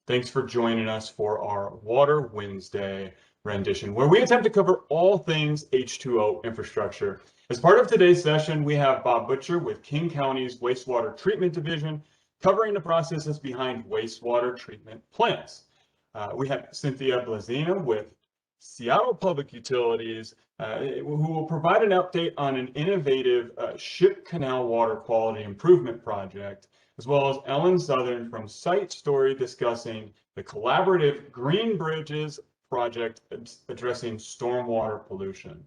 Thanks for joining us for our Water Wednesday rendition, where we attempt to cover all things H2O infrastructure. As part of today's session, we have Bob Bucher with King County's Wastewater Treatment Division, covering the processes behind wastewater treatment plants. We have Cynthia Blazina with Seattle Public Utilities, who will provide an update on an innovative Ship Canal water quality improvement project, as well as Ellen Southern from Site Story discussing the collaborative Green Bridges project addressing stormwater pollution.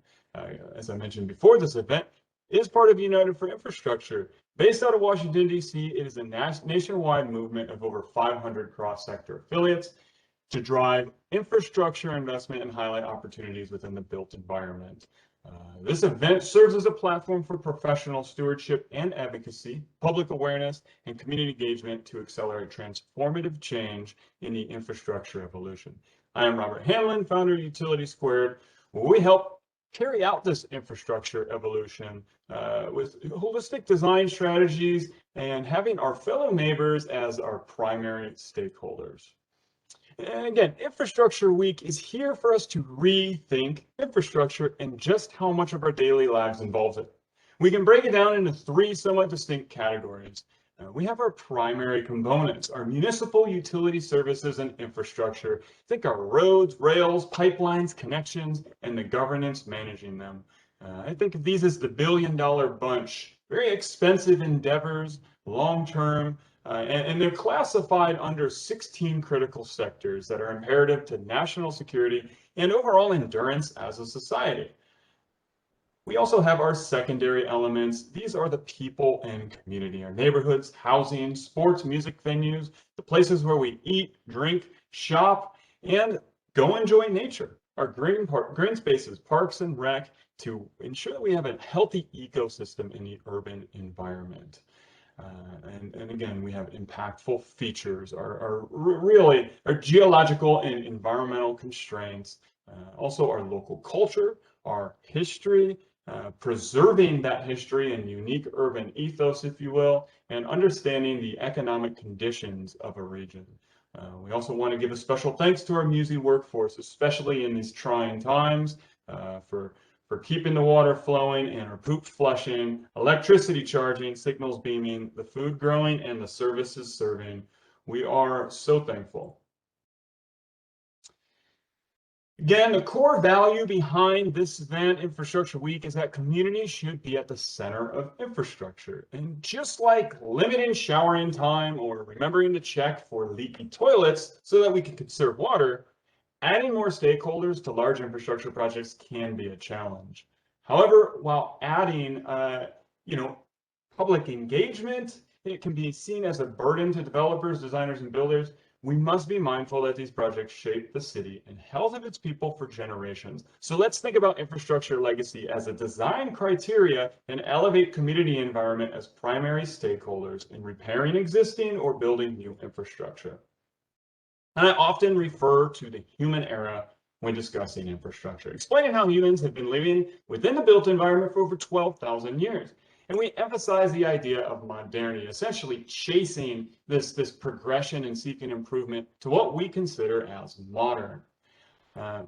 As I mentioned before, this event is part of United for Infrastructure. Based out of Washington, D.C., it is a nationwide movement of over 500 cross-sector affiliates to drive infrastructure investment and highlight opportunities within the built environment. This event serves as a platform for professional stewardship and advocacy, public awareness, and community engagement to accelerate transformative change in the infrastructure evolution. I am Robert Hanlon, founder of Utility Squared, where we help carry out this infrastructure evolution with holistic design strategies and having our fellow neighbors as our primary stakeholders. And again, Infrastructure Week is here for us to rethink infrastructure and just how much of our daily lives involves it. We can break it down into three somewhat distinct categories. We have our primary components, our municipal utility services and infrastructure. Think our roads, rails, pipelines, connections, and the governance managing them. I think of these as the billion-dollar bunch, very expensive endeavors, long-term, and they're classified under 16 critical sectors that are imperative to national security and overall endurance as a society. We also have our secondary elements. These are the people and community, our neighborhoods, housing, sports, music venues, the places where we eat, drink, shop, and go enjoy nature. Our green spaces, parks, and rec to ensure that we have a healthy ecosystem in the urban environment. And again, we have impactful features, our geological and environmental constraints, also our local culture, our history, preserving that history and unique urban ethos, if you will, and understanding the economic conditions of a region. We also want to give a special thanks to our MUSE workforce, especially in these trying times, for keeping the water flowing and our poop flushing, electricity charging, signals beaming, the food growing, and the services serving. We are so thankful. Again, the core value behind this event, Infrastructure Week, is that communities should be at the center of infrastructure. And just like limiting showering time or remembering to check for leaky toilets so that we can conserve water, adding more stakeholders to large infrastructure projects can be a challenge. However, while adding, public engagement, it can be seen as a burden to developers, designers, and builders. We must be mindful that these projects shape the city and health of its people for generations. So let's think about infrastructure legacy as a design criteria and elevate community environment as primary stakeholders in repairing existing or building new infrastructure. And I often refer to the human era when discussing infrastructure, explaining how humans have been living within the built environment for over 12,000 years. And we emphasize the idea of modernity, essentially chasing this progression and seeking improvement to what we consider as modern.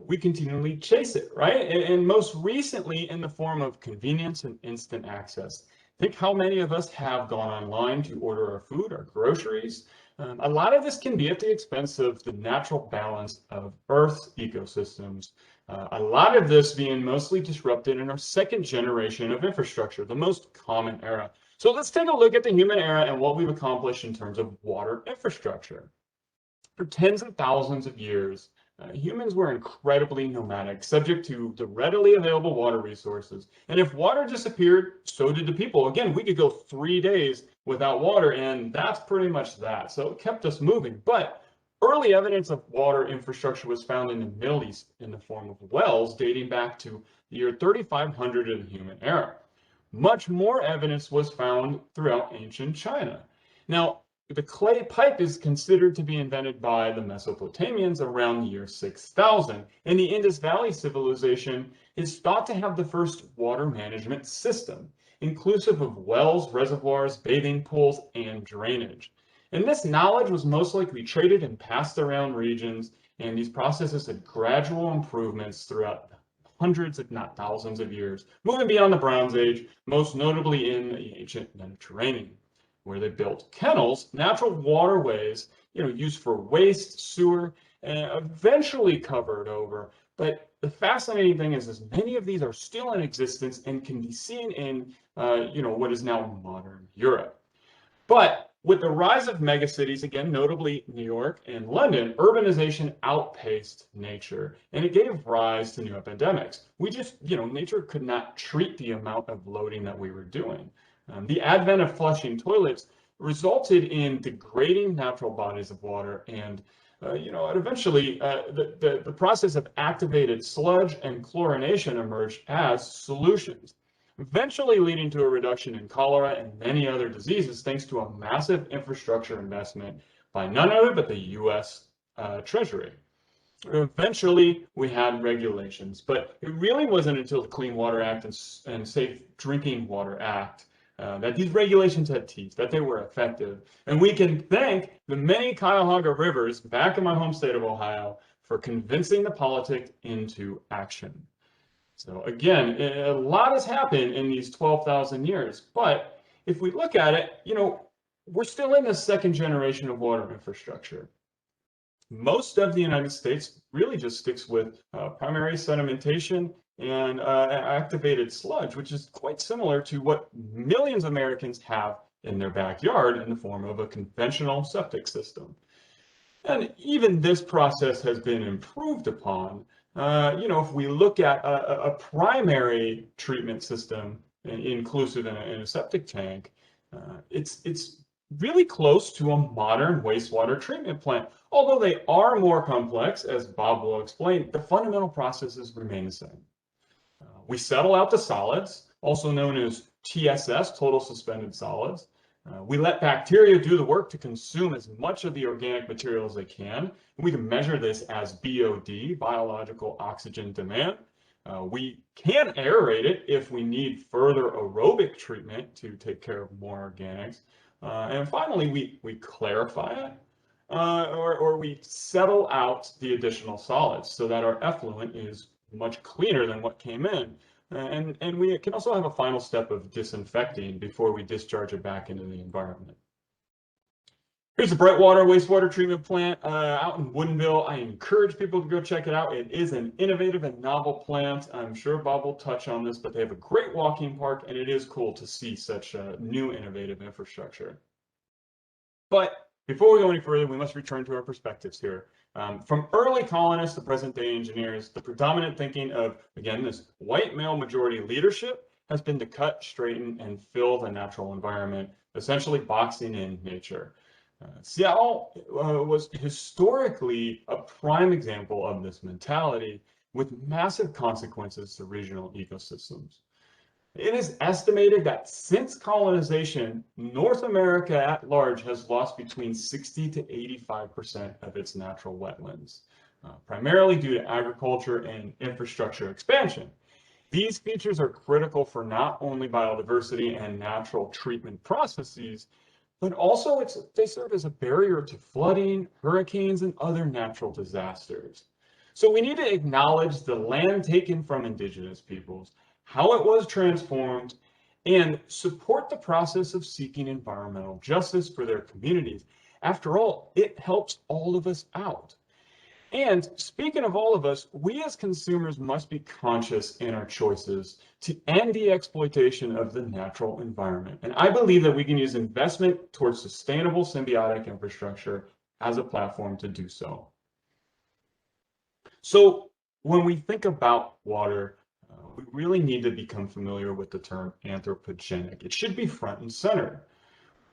We continually chase it, right? And most recently in the form of convenience and instant access. Think how many of us have gone online to order our food, our groceries. A lot of this can be at the expense of the natural balance of Earth's ecosystems. A lot of this being mostly disrupted in our second generation of infrastructure, the most common era. So let's take a look at the human era and what we've accomplished in terms of water infrastructure. For tens of thousands of years, humans were incredibly nomadic, subject to the readily available water resources. And if water disappeared, so did the people. Again, we could go 3 days without water, and that's pretty much that. So it kept us moving. But early evidence of water infrastructure was found in the Middle East in the form of wells dating back to the year 3500 of the human era. Much more evidence was found throughout ancient China. Now, the clay pipe is considered to be invented by the Mesopotamians around the year 6000, and the Indus Valley civilization is thought to have the first water management system, inclusive of wells, reservoirs, bathing pools, and drainage. And this knowledge was most likely traded and passed around regions, and these processes had gradual improvements throughout hundreds, if not thousands of years, moving beyond the Bronze Age, most notably in the ancient Mediterranean, where they built kennels, natural waterways, used for waste, sewer, and eventually covered over. But the fascinating thing is many of these are still in existence and can be seen in, what is now modern Europe. But with the rise of megacities, again, notably New York and London, urbanization outpaced nature, and it gave rise to new epidemics. We just, nature could not treat the amount of loading that we were doing. The advent of flushing toilets resulted in degrading natural bodies of water, and eventually the process of activated sludge and chlorination emerged as solutions, eventually leading to a reduction in cholera and many other diseases thanks to a massive infrastructure investment by none other but the U.S. Treasury. Eventually, we had regulations, but it really wasn't until the Clean Water Act and Safe Drinking Water Act that these regulations had teeth, that they were effective. And we can thank the many Cuyahoga rivers back in my home state of Ohio for convincing the politic into action. So again, a lot has happened in these 12,000 years, but if we look at it, we're still in the second generation of water infrastructure. Most of the United States really just sticks with primary sedimentation and activated sludge, which is quite similar to what millions of Americans have in their backyard in the form of a conventional septic system. And even this process has been improved upon. If we look at a primary treatment system inclusive in a septic tank, it's really close to a modern wastewater treatment plant. Although they are more complex, as Bob will explain, the fundamental processes remain the same. We settle out the solids, also known as TSS, total suspended solids. We let bacteria do the work to consume as much of the organic material as they can. We can measure this as BOD, biological oxygen demand. We can aerate it if we need further aerobic treatment to take care of more organics. And finally, we clarify it, or we settle out the additional solids so that our effluent is much cleaner than what came in. And we can also have a final step of disinfecting before we discharge it back into the environment. Here's the Brightwater wastewater treatment plant out in Woodinville. I encourage people to go check it out. It is an innovative and novel plant. I'm sure Bob will touch on this, but they have a great walking park, and it is cool to see such new innovative infrastructure. But before we go any further, we must return to our perspectives here. From early colonists to present-day engineers, the predominant thinking of, again, this white male majority leadership has been to cut, straighten, and fill the natural environment, essentially boxing in nature. Seattle was historically a prime example of this mentality, with massive consequences to regional ecosystems. It is estimated that since colonization, North America at large has lost between 60 to 85% of its natural wetlands, primarily due to agriculture and infrastructure expansion. These features are critical for not only biodiversity and natural treatment processes, but also they serve as a barrier to flooding, hurricanes, and other natural disasters. So we need to acknowledge the land taken from indigenous peoples, how it was transformed, and support the process of seeking environmental justice for their communities. After all, it helps all of us out. And speaking of all of us, we as consumers must be conscious in our choices to end the exploitation of the natural environment. And I believe that we can use investment towards sustainable symbiotic infrastructure as a platform to do so. So when we think about water, we really need to become familiar with the term anthropogenic. It should be front and center.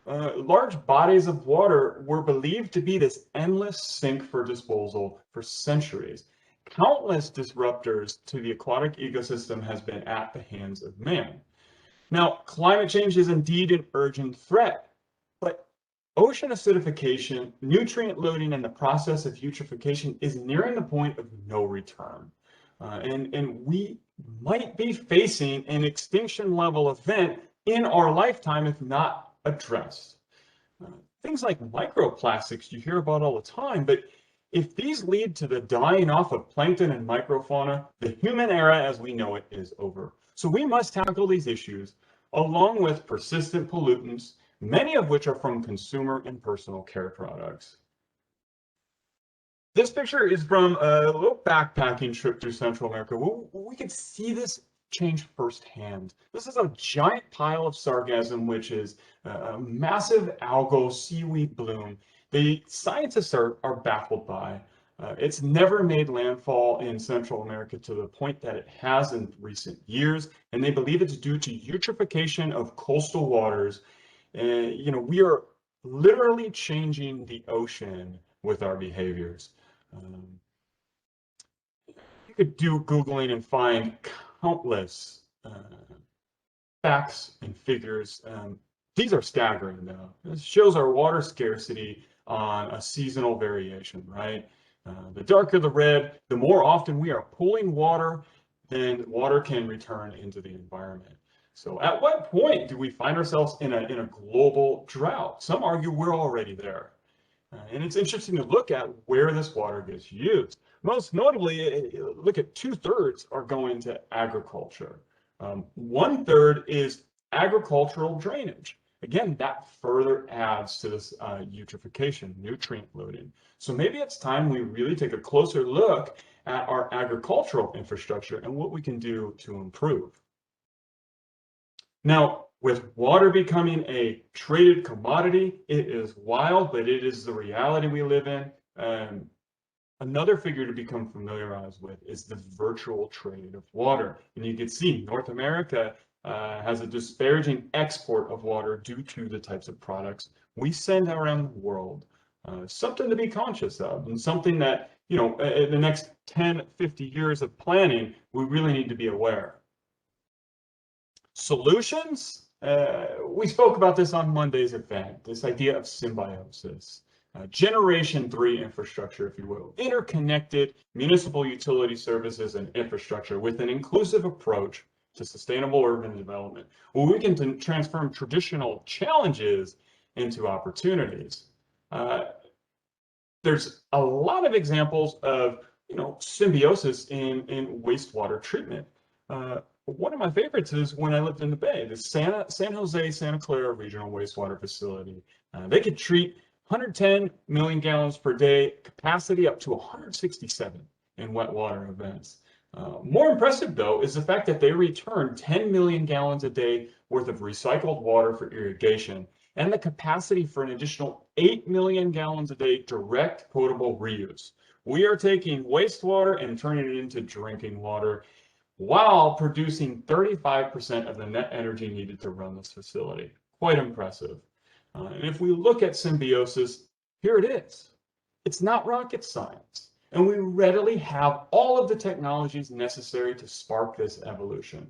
Large bodies of water were believed to be this endless sink for disposal for centuries. Countless disruptors to the aquatic ecosystem has been at the hands of man. Now, climate change is indeed an urgent threat, but ocean acidification, nutrient loading, and the process of eutrophication is nearing the point of no return. And we might be facing an extinction level event in our lifetime if not addressed. things like microplastics you hear about all the time, but if these lead to the dying off of plankton and microfauna, the human era as we know it is over. So we must tackle these issues along with persistent pollutants, many of which are from consumer and personal care products. This picture is from a little backpacking trip through Central America. We could see this change firsthand. This is a giant pile of sargassum, which is a massive algal seaweed bloom. The scientists are baffled by. It's never made landfall in Central America to the point that it has in recent years, and they believe it's due to eutrophication of coastal waters. We are literally changing the ocean with our behaviors. You could do Googling and find countless facts and figures. These are staggering, though. This shows our water scarcity on a seasonal variation, right? The darker the red, the more often we are pulling water than water can return into the environment. So at what point do we find ourselves in a global drought? Some argue we're already there. And it's interesting to look at where this water gets used. Most notably, look at 2/3 are going to agriculture. 1/3 is agricultural drainage. Again, that further adds to this eutrophication, nutrient loading. So maybe it's time we really take a closer look at our agricultural infrastructure and what we can do to improve. Now, with water becoming a traded commodity, it is wild, but it is the reality we live in. Another figure to become familiarized with is the virtual trade of water. And you can see North America has a disparaging export of water due to the types of products we send around the world. Something to be conscious of, and something that, in the next 10, 50 years of planning, we really need to be aware. Solutions? We spoke about this on Monday's event, this idea of symbiosis. Generation 3 infrastructure, if you will, interconnected municipal utility services and infrastructure with an inclusive approach to sustainable urban development, where we can transform traditional challenges into opportunities. There's a lot of examples of, symbiosis in wastewater treatment. One of my favorites is when I lived in the Bay, the San Jose, Santa Clara Regional Wastewater Facility. They could treat 110 million gallons per day, capacity up to 167 in wet water events. More impressive, though, is the fact that they return 10 million gallons a day worth of recycled water for irrigation, and the capacity for an additional 8 million gallons a day direct potable reuse. We are taking wastewater and turning it into drinking water, while producing 35% of the net energy needed to run this facility. Quite impressive. And if we look at symbiosis, here it is. It's not rocket science. And we readily have all of the technologies necessary to spark this evolution.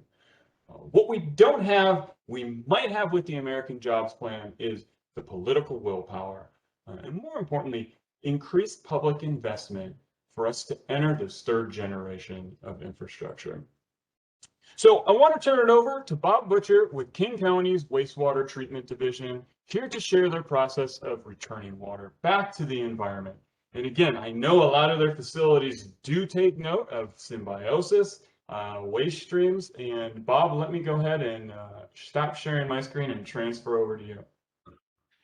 What we don't have, we might have with the American Jobs Plan, is the political willpower. And more importantly, increased public investment for us to enter this third generation of infrastructure. So I want to turn it over to Bob Bucher with King County's Wastewater Treatment Division, here to share their process of returning water back to the environment. And again, I know a lot of their facilities do take note of symbiosis, waste streams. And Bob, let me go ahead and stop sharing my screen and transfer over to you.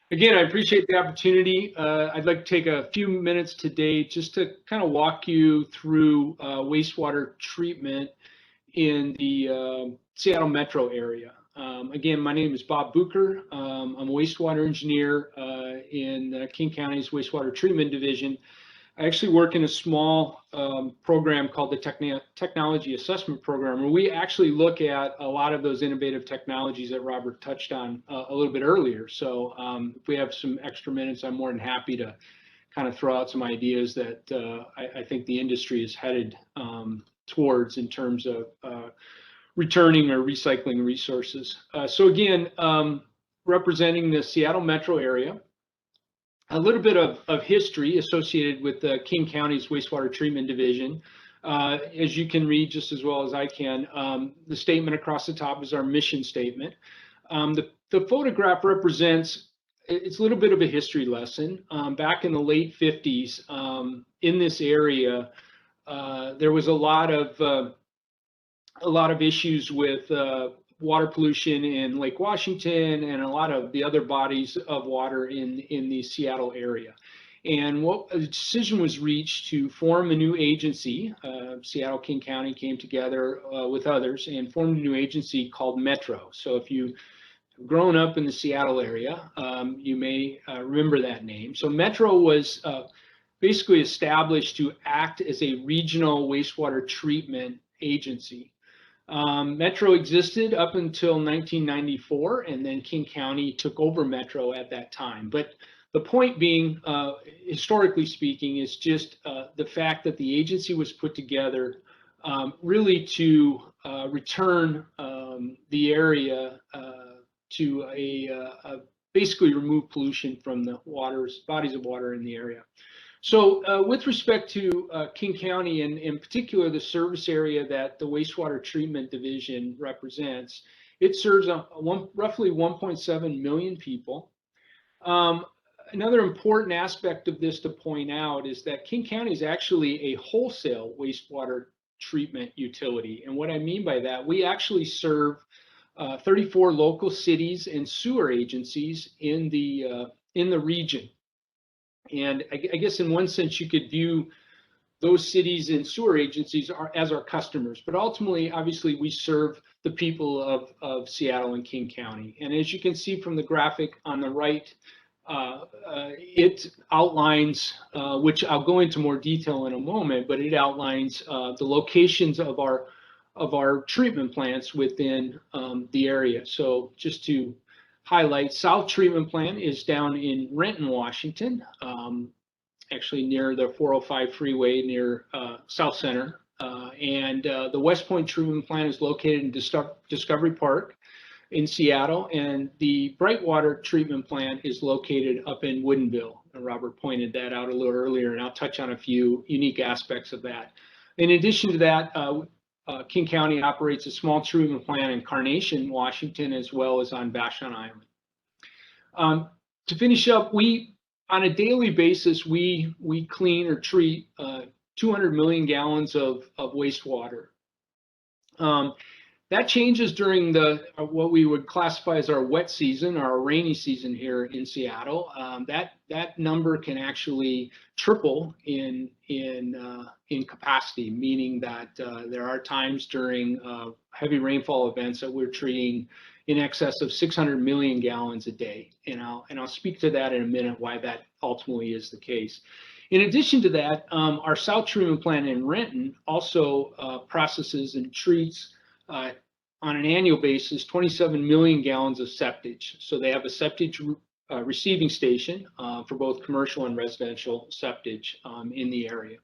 Again, I appreciate the opportunity. I'd like to take a few minutes today just to kind of walk you through wastewater treatment in the Seattle metro area. Again, my name is Bob Bucher. I'm a wastewater engineer in King County's Wastewater Treatment Division. I actually work in a small program called the Technology Assessment Program, where we actually look at a lot of those innovative technologies that Robert touched on a little bit earlier. So if we have some extra minutes, I'm more than happy to kind of throw out some ideas that I think the industry is headed towards in terms of returning or recycling resources. So again, representing the Seattle metro area, a little bit of history associated with King County's Wastewater Treatment Division. As you can read just as well as I can, the statement across the top is our mission statement. The photograph represents it's a little bit of a history lesson. Back in the late 50s, in this area, there was a lot of issues with water pollution in Lake Washington and a lot of the other bodies of water in the Seattle area. And a decision was reached to form a new agency. Seattle, King County came together with others and formed a new agency called Metro. So if you've grown up in the Seattle area, you may remember that name. So Metro was basically established to act as a regional wastewater treatment agency. Metro existed up until 1994, and then King County took over Metro at that time. But the point being, historically speaking, is just the fact that the agency was put together really to return the area to basically remove pollution from the bodies of water in the area. So with respect to King County, and in particular the service area that the wastewater treatment division represents, it serves roughly 1.7 million people. Another important aspect of this to point out is that King County is actually a wholesale wastewater treatment utility. And what I mean by that, we actually serve 34 local cities and sewer agencies in the region. And I guess in one sense you could view those cities and sewer agencies as our customers, but ultimately, obviously, we serve the people of Seattle and King County. And as you can see from the graphic on the right, it outlines, which I'll go into more detail in a moment, but it outlines the locations of our treatment plants within the area. So just to highlight, South Treatment Plant is down in Renton, Washington, actually near the 405 freeway near South Center. And the West Point Treatment Plant is located in Discovery Park in Seattle, and the Brightwater Treatment Plant is located up in Woodinville. And Robert pointed that out a little earlier, and I'll touch on a few unique aspects of that. In addition to that, King County operates a small treatment plant in Carnation, Washington, as well as on Vashon Island. To finish up, on a daily basis, we clean or treat 200 million gallons of wastewater. That changes during what we would classify as our wet season, our rainy season here in Seattle. That number can actually triple in capacity, meaning that there are times during heavy rainfall events that we're treating in excess of 600 million gallons a day. And I'll speak to that in a minute, why that ultimately is the case. In addition to that, our South Treatment Plant in Renton also processes and treats on an annual basis 27 million gallons of septage. So they have a septage receiving station for both commercial and residential septage in the area.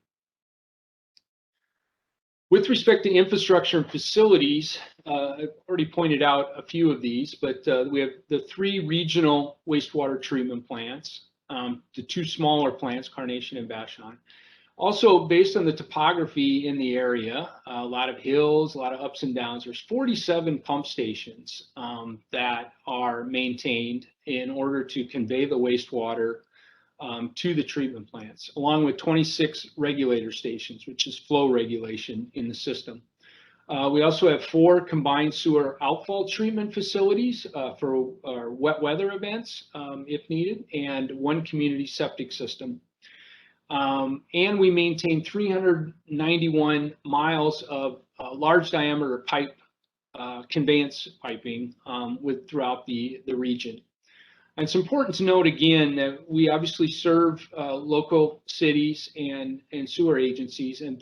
With respect to infrastructure and facilities, I've already pointed out a few of these, but we have the 3 regional wastewater treatment plants, the 2 smaller plants, Carnation and Vashon. Also, based on the topography in the area, a lot of hills, a lot of ups and downs, there's 47 pump stations that are maintained in order to convey the wastewater to the treatment plants, along with 26 regulator stations, which is flow regulation in the system. We also have 4 combined sewer outfall treatment facilities for our wet weather events, if needed, and 1 community septic system. And we maintain 391 miles of large diameter pipe conveyance piping throughout the region. And it's important to note again that we obviously serve local cities and sewer agencies, and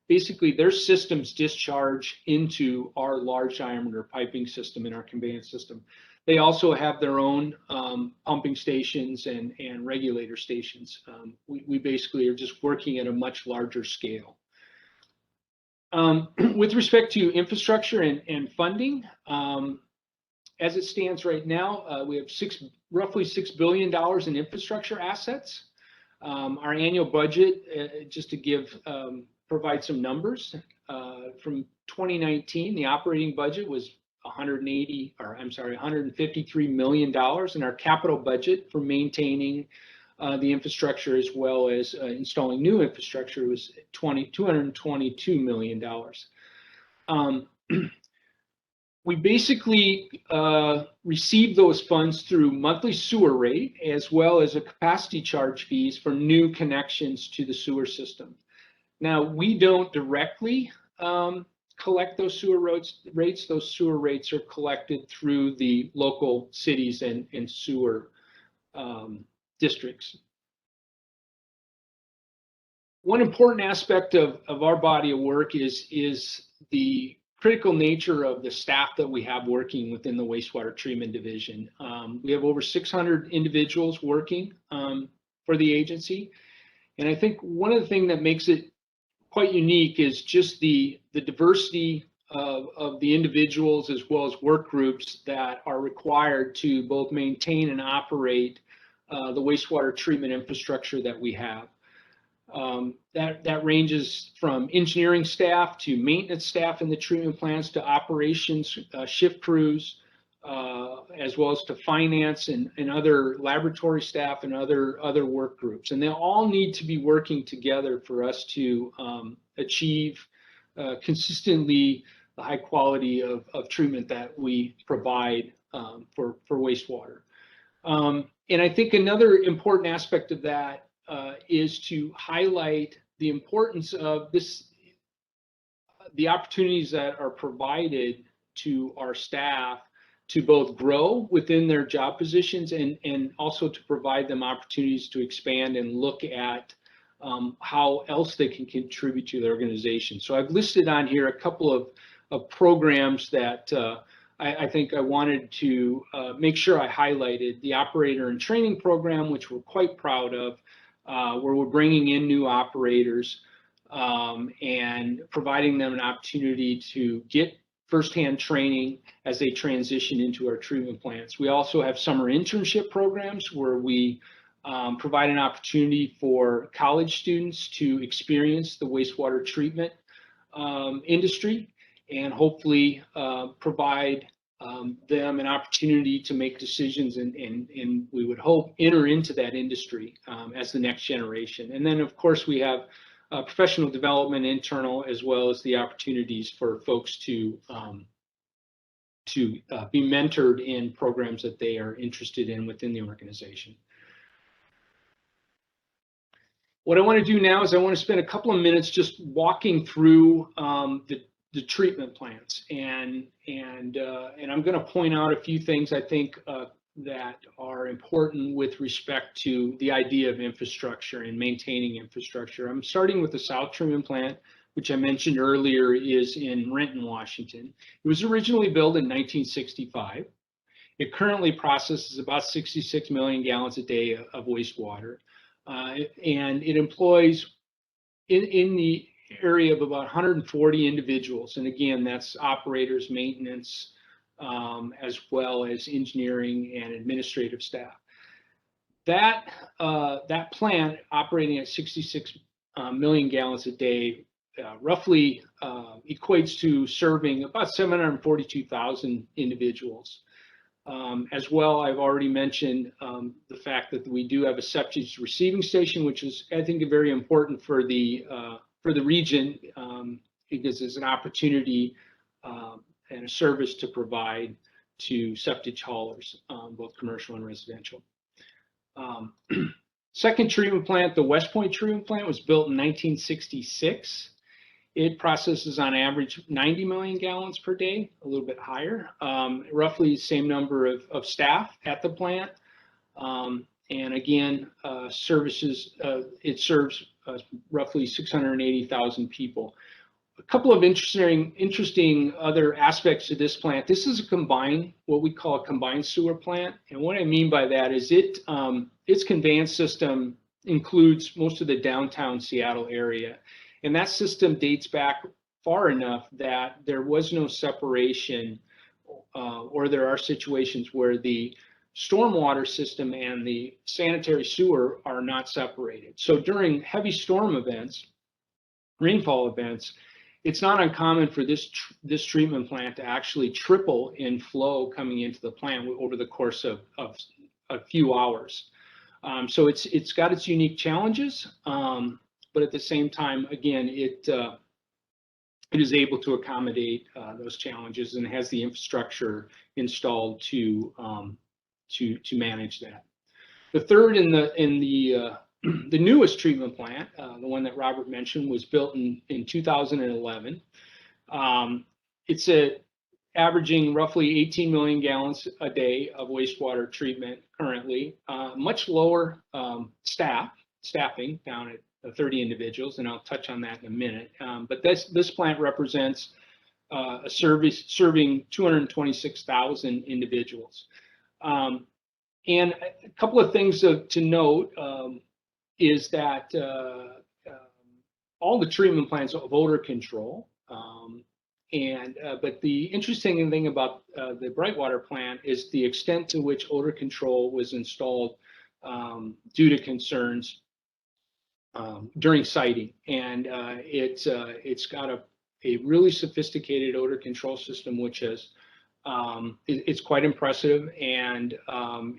basically their systems discharge into our large diameter piping system in our conveyance system. They also have their own pumping stations and regulator stations. We basically are just working at a much larger scale. With respect to infrastructure and funding, as it stands right now, we have roughly $6 billion in infrastructure assets. Our annual budget, just to provide some numbers, from 2019, the operating budget was $153 million in our capital budget for maintaining the infrastructure as well as installing new infrastructure was $222 million. We basically receive those funds through monthly sewer rate as well as a capacity charge fees for new connections to the sewer system. Now, we don't directly collect those sewer rates. Those sewer rates are collected through the local cities and sewer districts. One important aspect of our body of work is the critical nature of the staff that we have working within the wastewater treatment division. We have over 600 individuals working for the agency. And I think one of the things that makes it quite unique is just the diversity of the individuals as well as work groups that are required to both maintain and operate the wastewater treatment infrastructure that we have. That ranges from engineering staff to maintenance staff in the treatment plants to operations shift crews, as well as to finance and other laboratory staff and other work groups. And they all need to be working together for us to achieve consistently the high quality of treatment that we provide for wastewater. And I think another important aspect of that is to highlight the importance of the opportunities that are provided to our staff to both grow within their job positions and also to provide them opportunities to expand and look at how else they can contribute to the organization. So I've listed on here a couple of programs that I think I wanted to make sure I highlighted. The operator and training program, which we're quite proud of, where we're bringing in new operators and providing them an opportunity to get firsthand training as they transition into our treatment plants. We also have summer internship programs where we provide an opportunity for college students to experience the wastewater treatment industry and hopefully provide them an opportunity to make decisions and we would hope enter into that industry as the next generation. And then of course we have professional development internal as well as the opportunities for folks to be mentored in programs that they are interested in within the organization. What I want to do now is I want to spend a couple of minutes just walking through the treatment plants, and I'm going to point out a few things I think that are important with respect to the idea of infrastructure and maintaining infrastructure. I'm starting with the South Treatment Plant, which I mentioned earlier is in Renton, Washington. It was originally built in 1965. It currently processes about 66 million gallons a day of wastewater, and it employs in the area of about 140 individuals. And again, that's operators, maintenance, as well as engineering and administrative staff. That plant operating at 66 million gallons a day roughly equates to serving about 742,000 individuals. As well, I've already mentioned the fact that we do have a septic receiving station, which is, I think, very important for the region because it's an opportunity and a service to provide to septic haulers, both commercial and residential. Second treatment plant, the West Point treatment plant, was built in 1966. It processes on average 90 million gallons per day, a little bit higher, roughly the same number of staff at the plant. And again, it serves roughly 680,000 people. A couple of interesting other aspects to this plant. This is what we call a combined sewer plant. And what I mean by that is its conveyance system includes most of the downtown Seattle area. And that system dates back far enough that there was no separation, or there are situations where the stormwater system and the sanitary sewer are not separated. So during heavy storm events, rainfall events, it's not uncommon for this treatment plant to actually triple in flow coming into the plant over the course of a few hours. So it's got its unique challenges, but at the same time, again, it is able to accommodate those challenges and has the infrastructure installed to manage that. The third in the newest treatment plant, the one that Robert mentioned, was built in 2011. It's averaging roughly 18 million gallons a day of wastewater treatment currently. Much lower staffing, down at 30 individuals, and I'll touch on that in a minute. But this plant represents a service serving 226,000 individuals. And a couple of things to note is that all the treatment plants have odor control. But the interesting thing about the Brightwater plant is the extent to which odor control was installed due to concerns during siting. And it's got a really sophisticated odor control system, which is it's quite impressive, and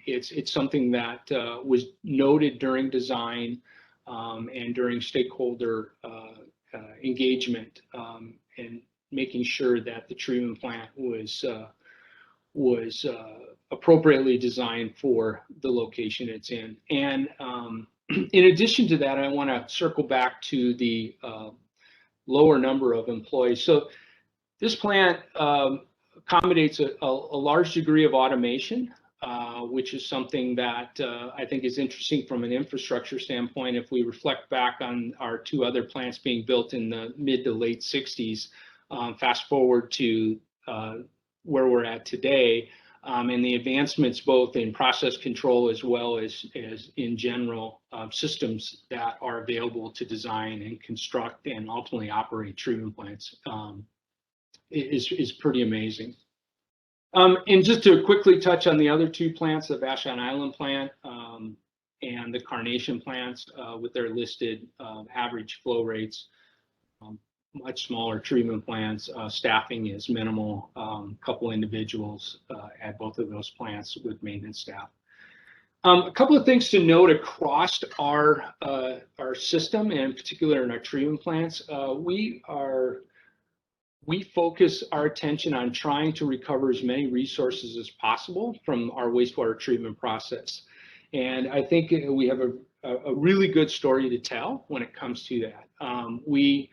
it's something that was noted during design and during stakeholder engagement, and making sure that the treatment plant was appropriately designed for the location it's in. And in addition to that, I want to circle back to the lower number of employees. So this plant accommodates a large degree of automation, which is something that I think is interesting from an infrastructure standpoint. If we reflect back on our two other plants being built in the mid to late 60s, fast forward to where we're at today, and the advancements both in process control as well as in general systems that are available to design and construct and ultimately operate treatment plants is pretty amazing. And just to quickly touch on the other two plants, the Vashon Island plant and the Carnation plants with their listed average flow rates, much smaller treatment plants. Staffing is minimal, couple individuals at both of those plants with maintenance staff. A couple of things to note across our system, and in particular in our treatment plants, we focus our attention on trying to recover as many resources as possible from our wastewater treatment process. And I think we have a really good story to tell when it comes to that. We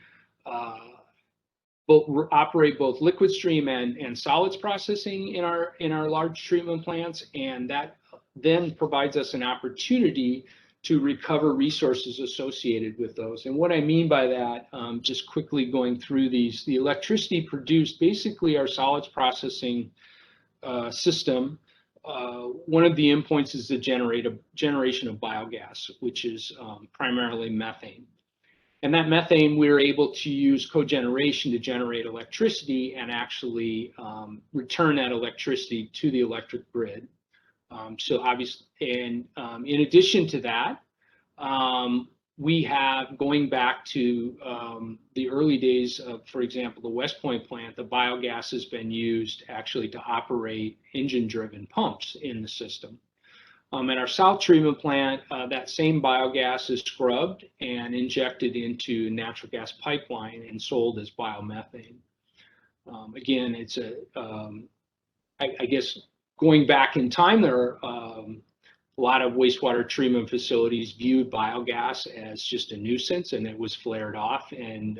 operate both liquid stream and solids processing in our large treatment plants, and that then provides us an opportunity to recover resources associated with those. And what I mean by that, just quickly going through these, the electricity produced, basically our solids processing system, one of the endpoints is the generation of biogas, which is primarily methane. And that methane, we're able to use cogeneration to generate electricity and actually return that electricity to the electric grid. So obviously, and in addition to that, we have, going back to the early days of, for example, the West Point plant, the biogas has been used actually to operate engine-driven pumps in the system. At our South treatment plant, that same biogas is scrubbed and injected into natural gas pipeline and sold as biomethane. Again, it's I guess, going back in time, there are a lot of wastewater treatment facilities viewed biogas as just a nuisance, and it was flared off. And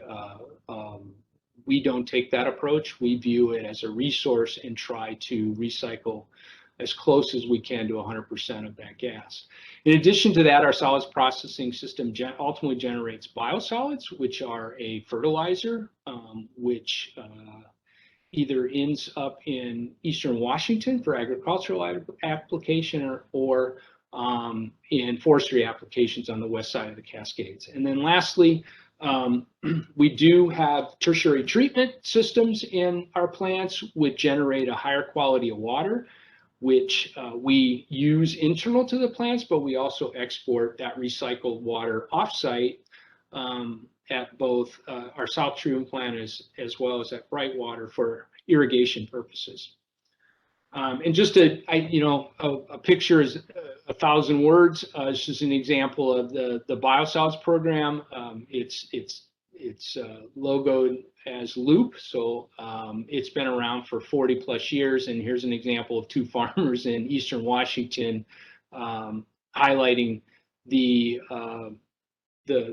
we don't take that approach. We view it as a resource and try to recycle as close as we can to 100% of that gas. In addition to that, our solids processing system ultimately generates biosolids, which are a fertilizer, which either ends up in Eastern Washington for agricultural application or in forestry applications on the west side of the Cascades. And then lastly, we do have tertiary treatment systems in our plants which generate a higher quality of water, which we use internal to the plants, but we also export that recycled water offsite at both our South Treatment Plant as well as at Brightwater for irrigation purposes. And just a picture is 1,000 words. It's just an example of the biosolids program. It's logoed as Loop, so it's been around for 40 plus years. And here's an example of two farmers in Eastern Washington highlighting the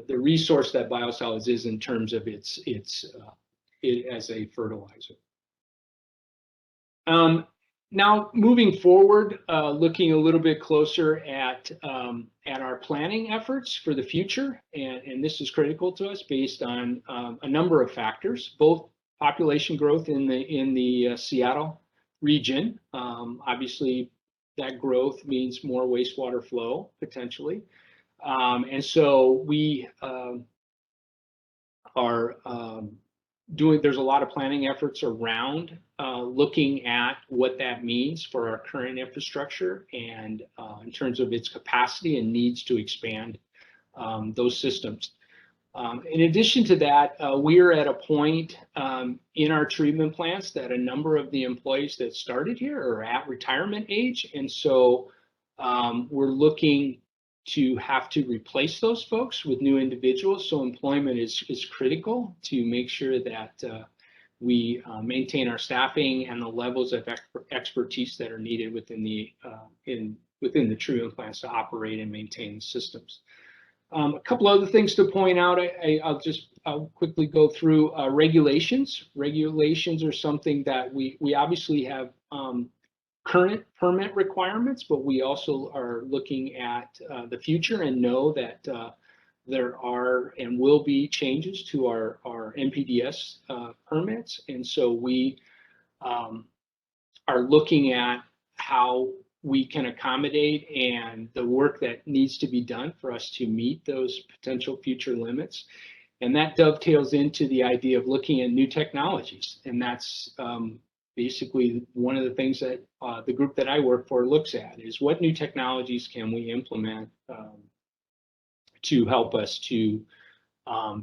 resource that biosolids is in terms of it as a fertilizer. Now, moving forward, looking a little bit closer at our planning efforts for the future, and this is critical to us based on a number of factors, both population growth in the Seattle region. Obviously, that growth means more wastewater flow potentially, and so we are there's a lot of planning efforts around looking at what that means for our current infrastructure and in terms of its capacity and needs to expand those systems. In addition to that, we are at a point in our treatment plants that a number of the employees that started here are at retirement age, and so we're looking to have to replace those folks with new individuals. So employment is critical to make sure that we maintain our staffing and the levels of expertise that are needed within the treatment plants to operate and maintain the systems. A couple other things to point out. I'll quickly go through regulations. Regulations are something that we obviously have current permit requirements, but we also are looking at the future and know that there are and will be changes to our NPDES permits. And so we are looking at how we can accommodate and the work that needs to be done for us to meet those potential future limits. And that dovetails into the idea of looking at new technologies. And that's basically one of the things that the group that I work for looks at is what new technologies can we implement to help us to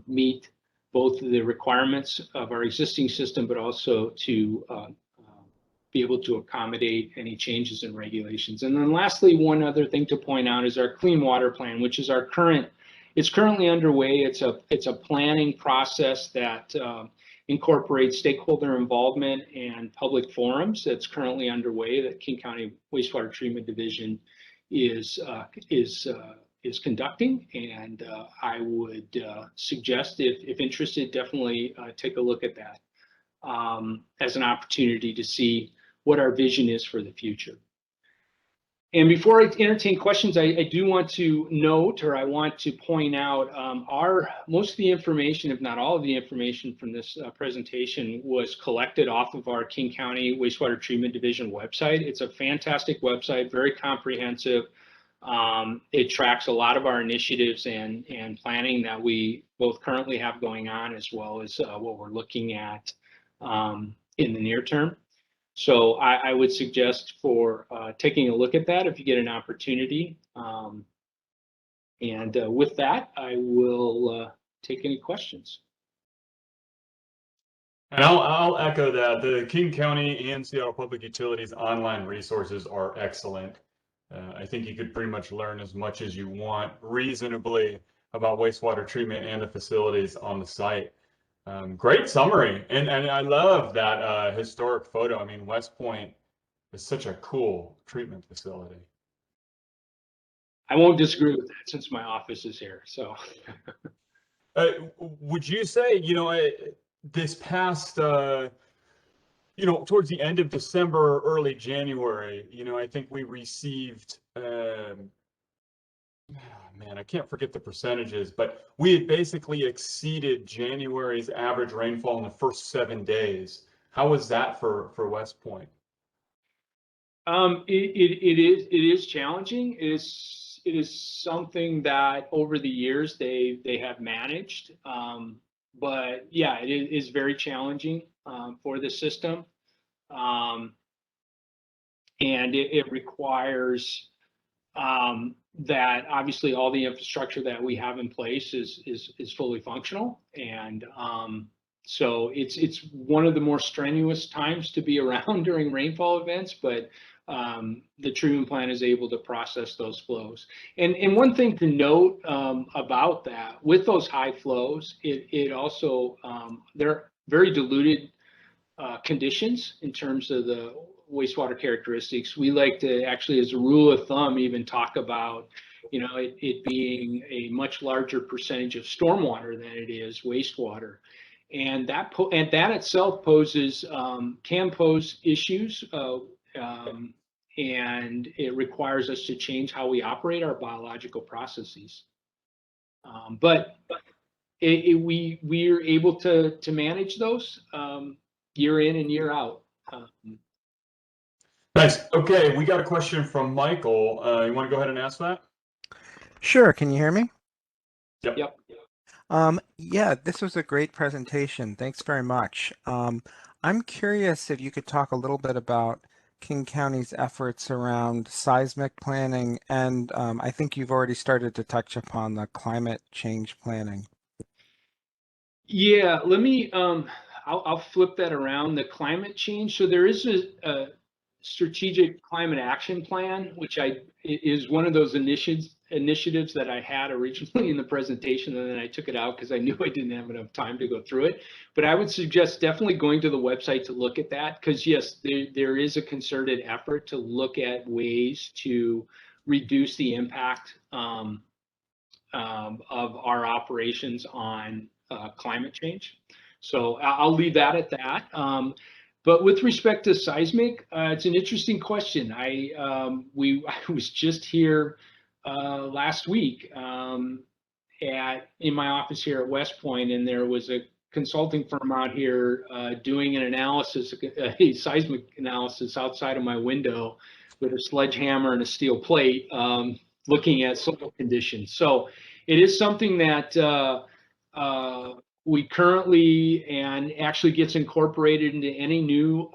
meet both the requirements of our existing system, but also to be able to accommodate any changes in regulations. And then lastly, one other thing to point out is our clean water plan, which is it's currently underway. It's a planning process that incorporates stakeholder involvement and public forums that's currently underway that King County Wastewater Treatment Division is conducting. And I would suggest, if interested, definitely take a look at that as an opportunity to see what our vision is for the future. And before I entertain questions, I do want to note, or I want to point out, most of the information, if not all of the information from this presentation, was collected off of our King County Wastewater Treatment Division website. It's a fantastic website, very comprehensive. It tracks a lot of our initiatives and planning that we both currently have going on, as well as what we're looking at in the near term. So I would suggest for taking a look at that if you get an opportunity. And with that, I will take any questions. And I'll echo that. The King County and Seattle Public Utilities online resources are excellent. I think you could pretty much learn as much as you want reasonably about wastewater treatment and the facilities on the site. Great summary, and I love that historic photo. I mean, West Point is such a cool treatment facility. I won't disagree with that since my office is here. So, would you say, this past, towards the end of December, early January, I think we received. Man, I can't forget the percentages, but we had basically exceeded January's average rainfall in the first 7 days. How was that for West Point? It is challenging. It is something that over the years they have managed, but yeah, it is very challenging for the system, and it requires that obviously all the infrastructure that we have in place is fully functional, and so it's one of the more strenuous times to be around during rainfall events, but the treatment plant is able to process those flows. And one thing to note about that, with those high flows, it also they're very diluted conditions in terms of the wastewater characteristics. We like to actually, as a rule of thumb, even talk about, you know, it being a much larger percentage of stormwater than it is wastewater, and that itself poses can pose issues, and it requires us to change how we operate our biological processes. But we are able to manage those year in and year out. Thanks. Okay, we got a question from Michael. You want to go ahead and ask that? Sure. Can you hear me? Yep. Yeah, this was a great presentation. Thanks very much. I'm curious if you could talk a little bit about King County's efforts around seismic planning, and I think you've already started to touch upon the climate change planning. Yeah, let me, I'll flip that around, the climate change. So there is a strategic climate action plan, which is one of those initiatives that I had originally in the presentation, and then I took it out because I knew I didn't have enough time to go through it. But I would suggest definitely going to the website to look at that, because yes, there is a concerted effort to look at ways to reduce the impact of our operations on climate change. So I'll leave that at that. But with respect to seismic, it's an interesting question. I was just here last week in my office here at West Point, and there was a consulting firm out here doing an analysis, a seismic analysis outside of my window with a sledgehammer and a steel plate, looking at soil conditions. So it is something that we currently, and actually gets incorporated into any new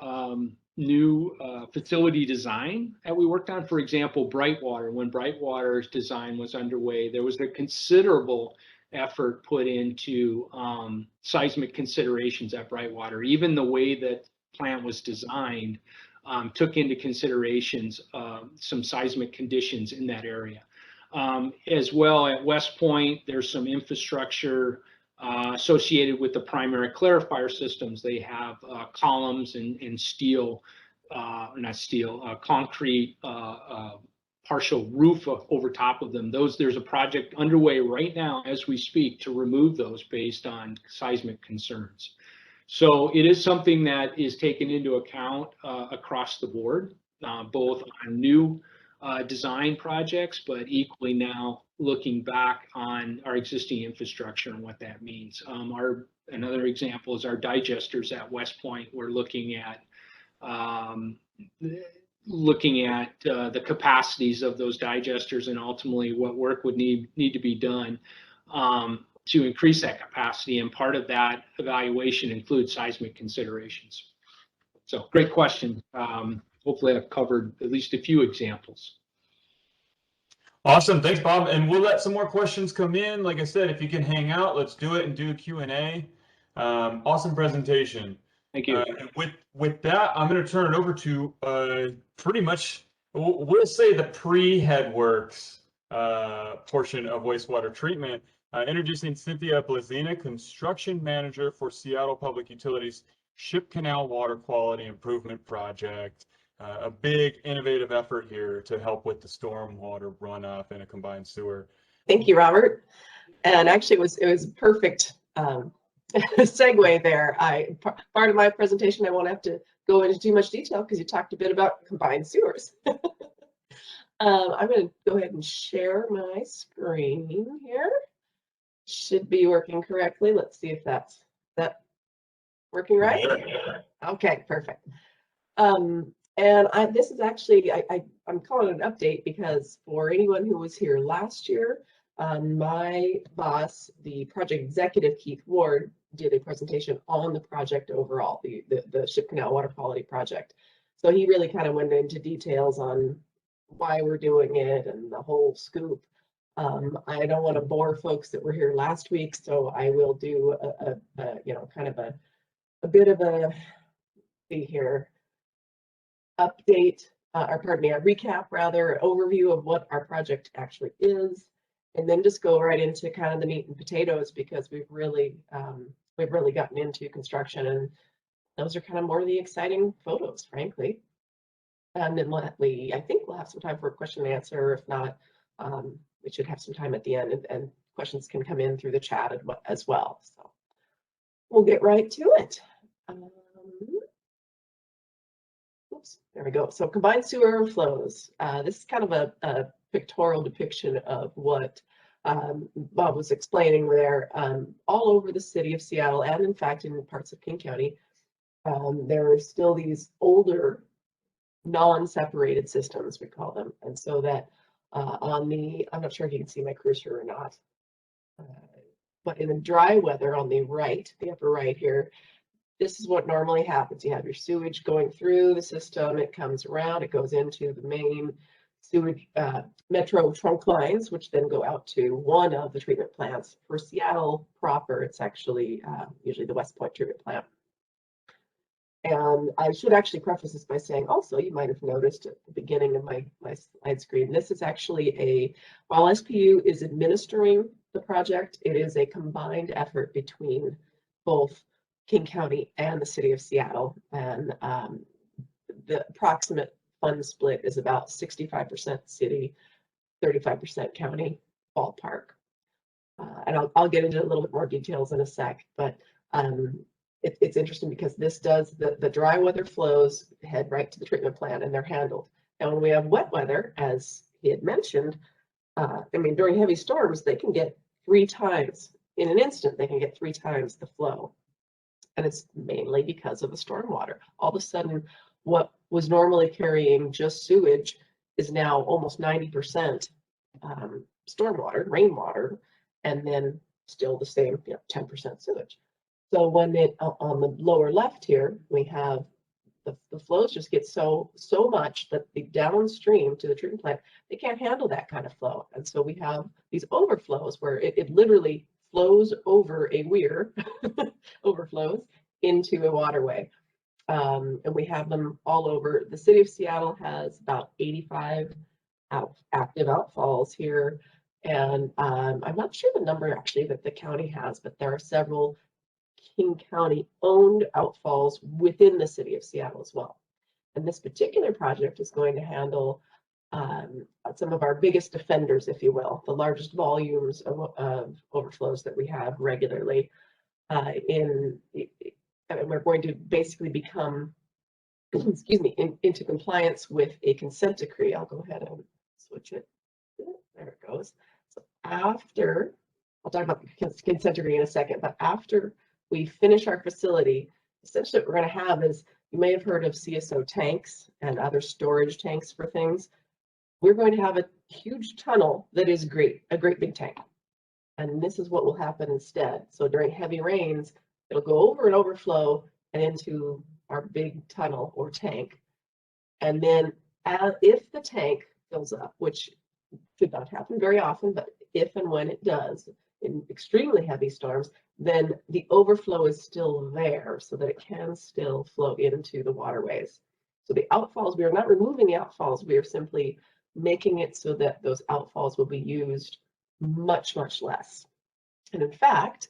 facility design that we worked on. For example, Brightwater. When Brightwater's design was underway, there was a considerable effort put into seismic considerations at Brightwater. Even the way that plant was designed took into considerations some seismic conditions in that area. As well, at West Point, there's some infrastructure associated with the primary clarifier systems. They have columns and steel, not steel, concrete partial roof over top of them. There's a project underway right now as we speak to remove those based on seismic concerns. So it is something that is taken into account across the board, both on new design projects, but equally now looking back on our existing infrastructure and what that means. Another example is our digesters at West Point. We're looking at the capacities of those digesters, and ultimately what work would need to be done to increase that capacity. And part of that evaluation includes seismic considerations. So great question. Hopefully I've covered at least a few examples. Awesome. Thanks, Bob. And we'll let some more questions come in. Like I said, if you can hang out, let's do it and do a Q&A. Awesome presentation. Thank you. With that, I'm going to turn it over to pretty much, we'll say the pre-headworks portion of wastewater treatment. Introducing Cynthia Blazina, Construction Manager for Seattle Public Utilities Ship Canal Water Quality Improvement Project. A big innovative effort here to help with the stormwater runoff in a combined sewer. Thank you, Robert. And actually, it was perfect segue there. Part of my presentation, I won't have to go into too much detail because you talked a bit about combined sewers. I'm going to go ahead and share my screen here. Should be working correctly. Let's see if that's working right. Okay, perfect. And this is actually, I'm calling it an update because for anyone who was here last year, my boss, the project executive, Keith Ward, did a presentation on the project overall, the Ship Canal Water Quality Project. So he really kind of went into details on why we're doing it and the whole scoop. I don't want to bore folks that were here last week, so I will do a you know, kind of a bit of a, see here, update, or pardon me, a recap rather, overview of what our project actually is, and then just go right into kind of the meat and potatoes, because we've really gotten into construction, and those are kind of more of the exciting photos, frankly. And then I think we'll have some time for a question and answer. If not, we should have some time at the end, and questions can come in through the chat as well. So we'll get right to it. Oops, there we go. So combined sewer flows. This is kind of a pictorial depiction of what Bob was explaining there. All over the city of Seattle, and in fact in parts of King County, there are still these older non-separated systems, we call them. And so that on the, I'm not sure if you can see my cursor or not, but in the dry weather on the right, the upper right here, this is what normally happens. You have your sewage going through the system, it comes around, it goes into the main sewage metro trunk lines, which then go out to one of the treatment plants. For Seattle proper, it's actually usually the West Point treatment plant. And I should actually preface this by saying also, you might have noticed at the beginning of my slide screen, this is actually while SPU is administering the project, it is a combined effort between both King County and the city of Seattle. And the approximate fund split is about 65% city, 35% county ballpark. And I'll get into a little bit more details in a sec, but it's interesting because this does the dry weather flows head right to the treatment plant and they're handled. And when we have wet weather, as he had mentioned, I mean, during heavy storms, they can get 3 times in an instant, they can get 3 times the flow. And it's mainly because of the stormwater. All of a sudden, what was normally carrying just sewage is now almost 90% stormwater, rainwater, and then still the same, 10% sewage. So when it on the lower left here, we have the flows just get so much that the downstream to the treatment plant, they can't handle that kind of flow. And so we have these overflows where it literally flows over a weir, overflows into a waterway. And we have them all over. The city of Seattle has about 85 active outfalls here. And I'm not sure the number actually that the county has, but there are several King County owned outfalls within the city of Seattle as well. And this particular project is going to handle some of our biggest offenders, if you will, the largest volumes of overflows that we have regularly. And we're going to basically become, excuse me, into compliance with a consent decree. I'll go ahead and switch it. There it goes. So after, I'll talk about the consent decree in a second, but after we finish our facility, essentially what we're going to have is, you may have heard of CSO tanks and other storage tanks for things. We're going to have a huge tunnel that is a great big tank. And this is what will happen instead. So during heavy rains, it'll go over and overflow and into our big tunnel or tank. And then if the tank fills up, which should not happen very often, but if and when it does, in extremely heavy storms, then the overflow is still there so that it can still flow into the waterways. So the outfalls, we are not removing the outfalls, we are simply making it so that those outfalls will be used much, much less. And in fact,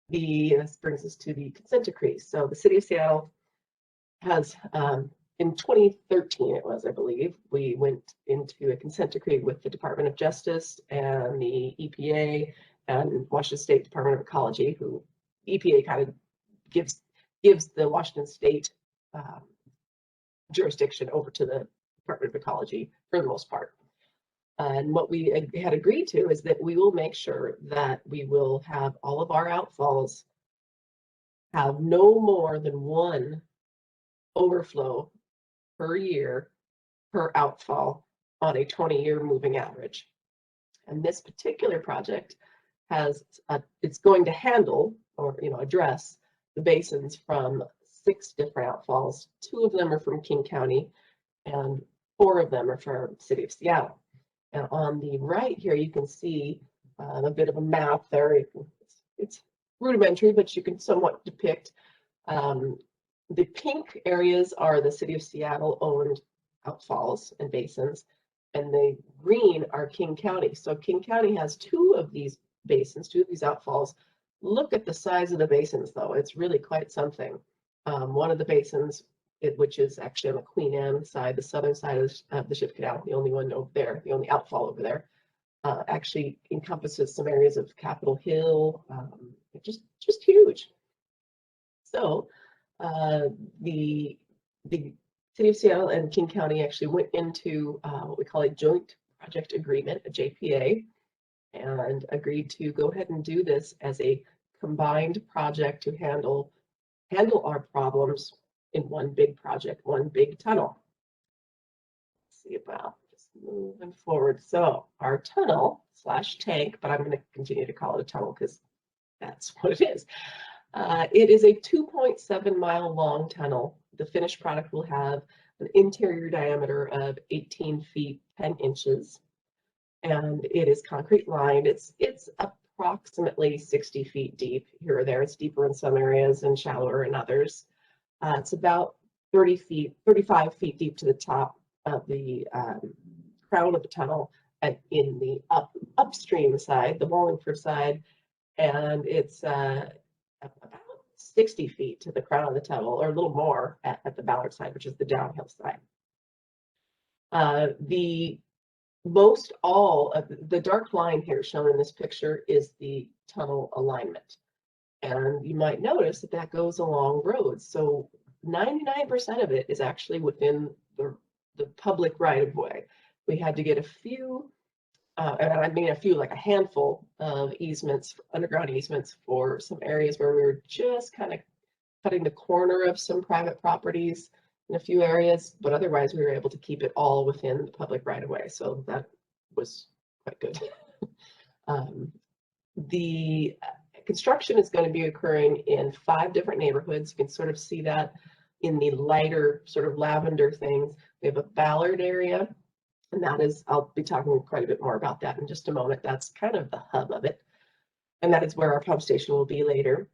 this brings us to the consent decree. So the city of Seattle has, in 2013 it was, I believe, we went into a consent decree with the Department of Justice and the EPA and Washington State Department of Ecology, who EPA kind of gives the Washington State jurisdiction over to the Department of Ecology for the most part. And what we had agreed to is that we will make sure that we will have all of our outfalls have no more than 1 overflow per year per outfall on a 20-year moving average. And this particular project has it's going to handle or address the basins from 6 different outfalls. 2 of them are from King County and 4 of them are for City of Seattle. And on the right here, you can see a bit of a map there. It's rudimentary, but you can somewhat depict. The pink areas are the City of Seattle owned outfalls and basins, and the green are King County. So King County has 2 of these basins, 2 of these outfalls. Look at the size of the basins, though. It's really quite something. One of the basins, which is actually on the Queen Anne side, the southern side of the Ship Canal, the only one over there, the only outfall over there, actually encompasses some areas of Capitol Hill, just huge. So the City of Seattle and King County actually went into what we call a joint project agreement, a JPA, and agreed to go ahead and do this as a combined project to handle our problems in one big project, one big tunnel. Let's see about just moving forward. So our tunnel / tank, but I'm going to continue to call it a tunnel because that's what it is. It is a 2.7-mile long tunnel. The finished product will have an interior diameter of 18 feet 10 inches, and it is concrete lined. It's approximately 60 feet deep here or there. It's deeper in some areas and shallower in others. It's about 35 feet deep to the top of the crown of the tunnel and in the upstream side, the Wallingford side, and it's about 60 feet to the crown of the tunnel, or a little more at the Ballard side, which is the downhill side. Most all of the dark line here shown in this picture is the tunnel alignment. And you might notice that that goes along roads. So 99% of it is actually within the public right of way. We had to get a few, and I mean a few, like a handful of easements, underground easements for some areas where we were just kind of cutting the corner of some private properties in a few areas, but otherwise we were able to keep it all within the public right of way. So that was quite good. The construction is going to be occurring in 5 different neighborhoods. You can sort of see that in the lighter sort of lavender things. We have a Ballard area, and that is, I'll be talking quite a bit more about that in just a moment. That's kind of the hub of it. And that is where our pump station will be later.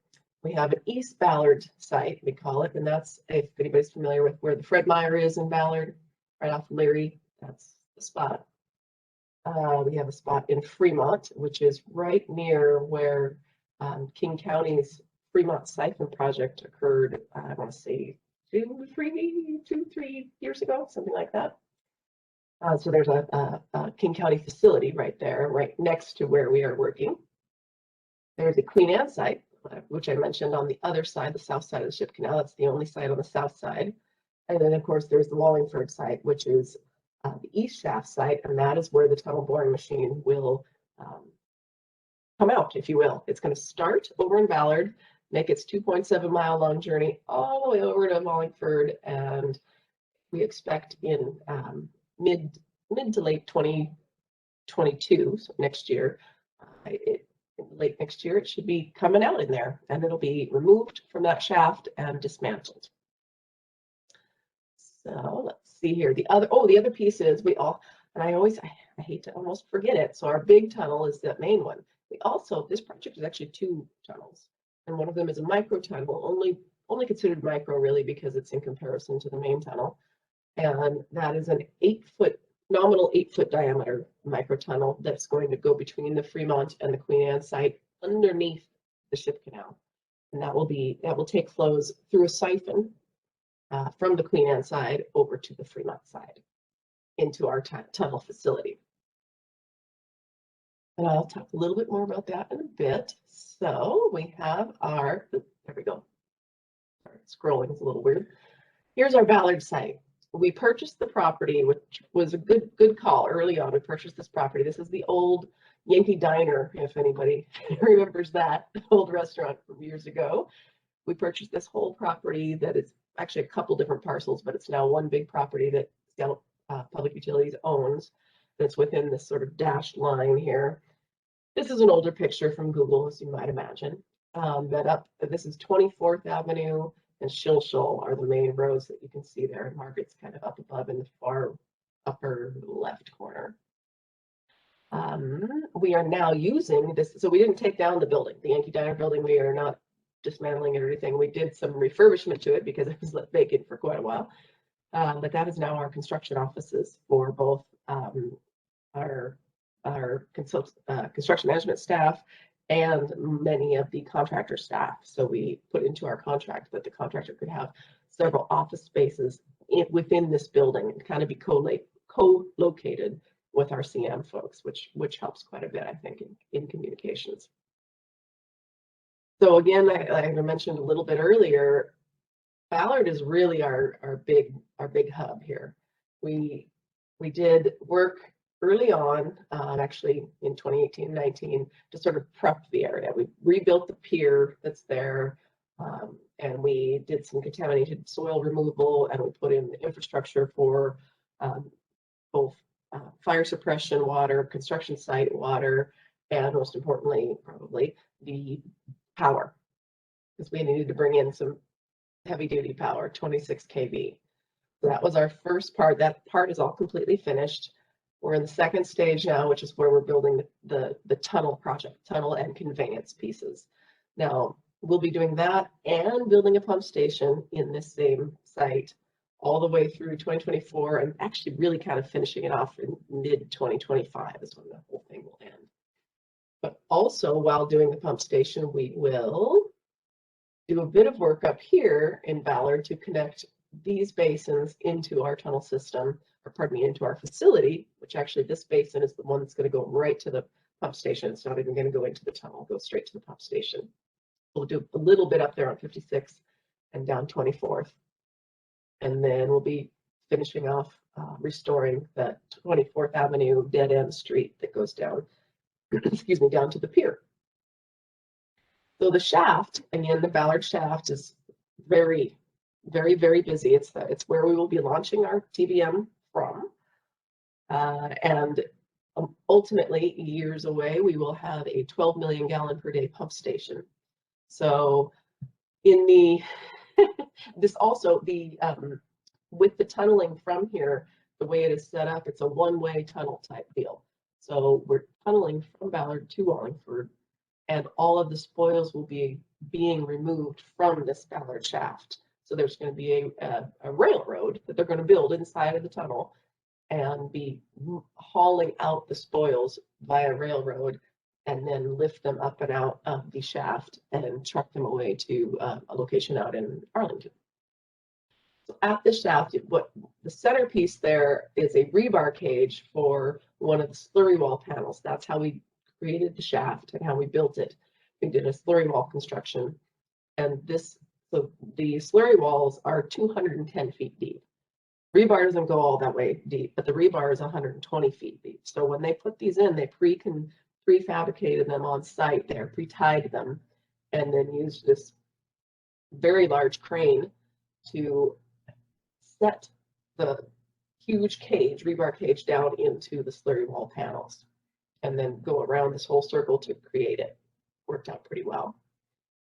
We have an East Ballard site, we call it, and that's, if anybody's familiar with where the Fred Meyer is in Ballard, right off Leary, that's the spot. We have a spot in Fremont, which is right near where King County's Fremont Siphon project occurred, I want to say 3 years ago, something like that. So there's a King County facility right there, right next to where we are working. There's a Queen Anne site, which I mentioned on the other side, the south side of the Ship Canal. That's the only site on the south side. And then, of course, there's the Wallingford site, which is the east shaft site, and that is where the tunnel boring machine will come out, if you will. It's going to start over in Ballard, make its 2.7-mile long journey all the way over to Wallingford, and we expect in mid to late 2022, so next year, late next year, it should be coming out in there, and it'll be removed from that shaft and dismantled. So let's see here. The other piece is and I hate to almost forget it. So our big tunnel is the main one. This project is actually 2 tunnels, and one of them is a micro tunnel, only considered micro really because it's in comparison to the main tunnel. And that is an nominal 8-foot diameter micro tunnel that's going to go between the Fremont and the Queen Anne site underneath the Ship Canal. And that will take flows through a siphon from the Queen Anne side over to the Fremont side into our tunnel facility. And I'll talk a little bit more about that in a bit. So we have there we go. Sorry, scrolling is a little weird. Here's our Ballard site. We purchased the property, which was a good call early on. We purchased this property. This is the old Yankee Diner, if anybody remembers that old restaurant from years ago. We purchased this whole property that is actually a couple different parcels, but it's now one big property that Seattle Public Utilities owns. That's within this sort of dashed line here. This is an older picture from Google, as you might imagine. This is 24th Avenue and Shilshole are the main roads that you can see there. And Margaret's kind of up above in the far upper left corner. We are now using this, so we didn't take down the building, the Yankee Diner building. We are not dismantling it or anything. We did some refurbishment to it because it was left vacant for quite a while. But that is now our construction offices for both our construction management staff and many of the contractor staff. So we put into our contract that the contractor could have several office spaces within this building and kind of be co-located with our CM folks, which helps quite a bit, I think, in communications. So again, like I mentioned a little bit earlier, Ballard is really our big hub here. We did work early on, actually in 2018-19, to sort of prep the area. We rebuilt the pier that's there, and we did some contaminated soil removal, and we put in infrastructure for both fire suppression water, construction site water, and most importantly, probably the power, because we needed to bring in some heavy duty power, 26 kV. So that was our first part. That part is all completely finished. We're in the second stage now, which is where we're building the tunnel project, tunnel and conveyance pieces. Now, we'll be doing that and building a pump station in this same site all the way through 2024, and actually really kind of finishing it off in mid-2025 is when the whole thing will end. But also, while doing the pump station, we will do a bit of work up here in Ballard to connect these basins into our tunnel system, or pardon me, into our facility, which actually this basin is the one that's going to go right to the pump station. It's not even going to go into the tunnel, go straight to the pump station. We'll do a little bit up there on 56th and down 24th. And then we'll be finishing off restoring that 24th Avenue dead end street that goes down, excuse me, down to the pier. So the shaft, again, the Ballard shaft is very, very, very busy. It's where we will be launching our TBM from. And ultimately, years away, we will have a 12 million gallon per day pump station. So in the, this also, with the tunneling from here, the way it is set up, it's a one-way tunnel type deal. So we're tunneling from Ballard to Wallingford, and all of the spoils will be being removed from this Ballard shaft. So there's going to be a railroad that they're going to build inside of the tunnel and be hauling out the spoils via railroad, and then lift them up and out of the shaft and truck them away to a location out in Arlington. So at the shaft, what the centerpiece there is a rebar cage for one of the slurry wall panels. That's how we created the shaft and how we built it. We did a slurry wall construction, and so the slurry walls are 210 feet deep. Rebar doesn't go all that way deep, but the rebar is 120 feet deep. So when they put these in, they prefabricated them on site there, pre-tied them, and then used this very large crane to set the huge cage, rebar cage, down into the slurry wall panels, and then go around this whole circle to create it. Worked out pretty well.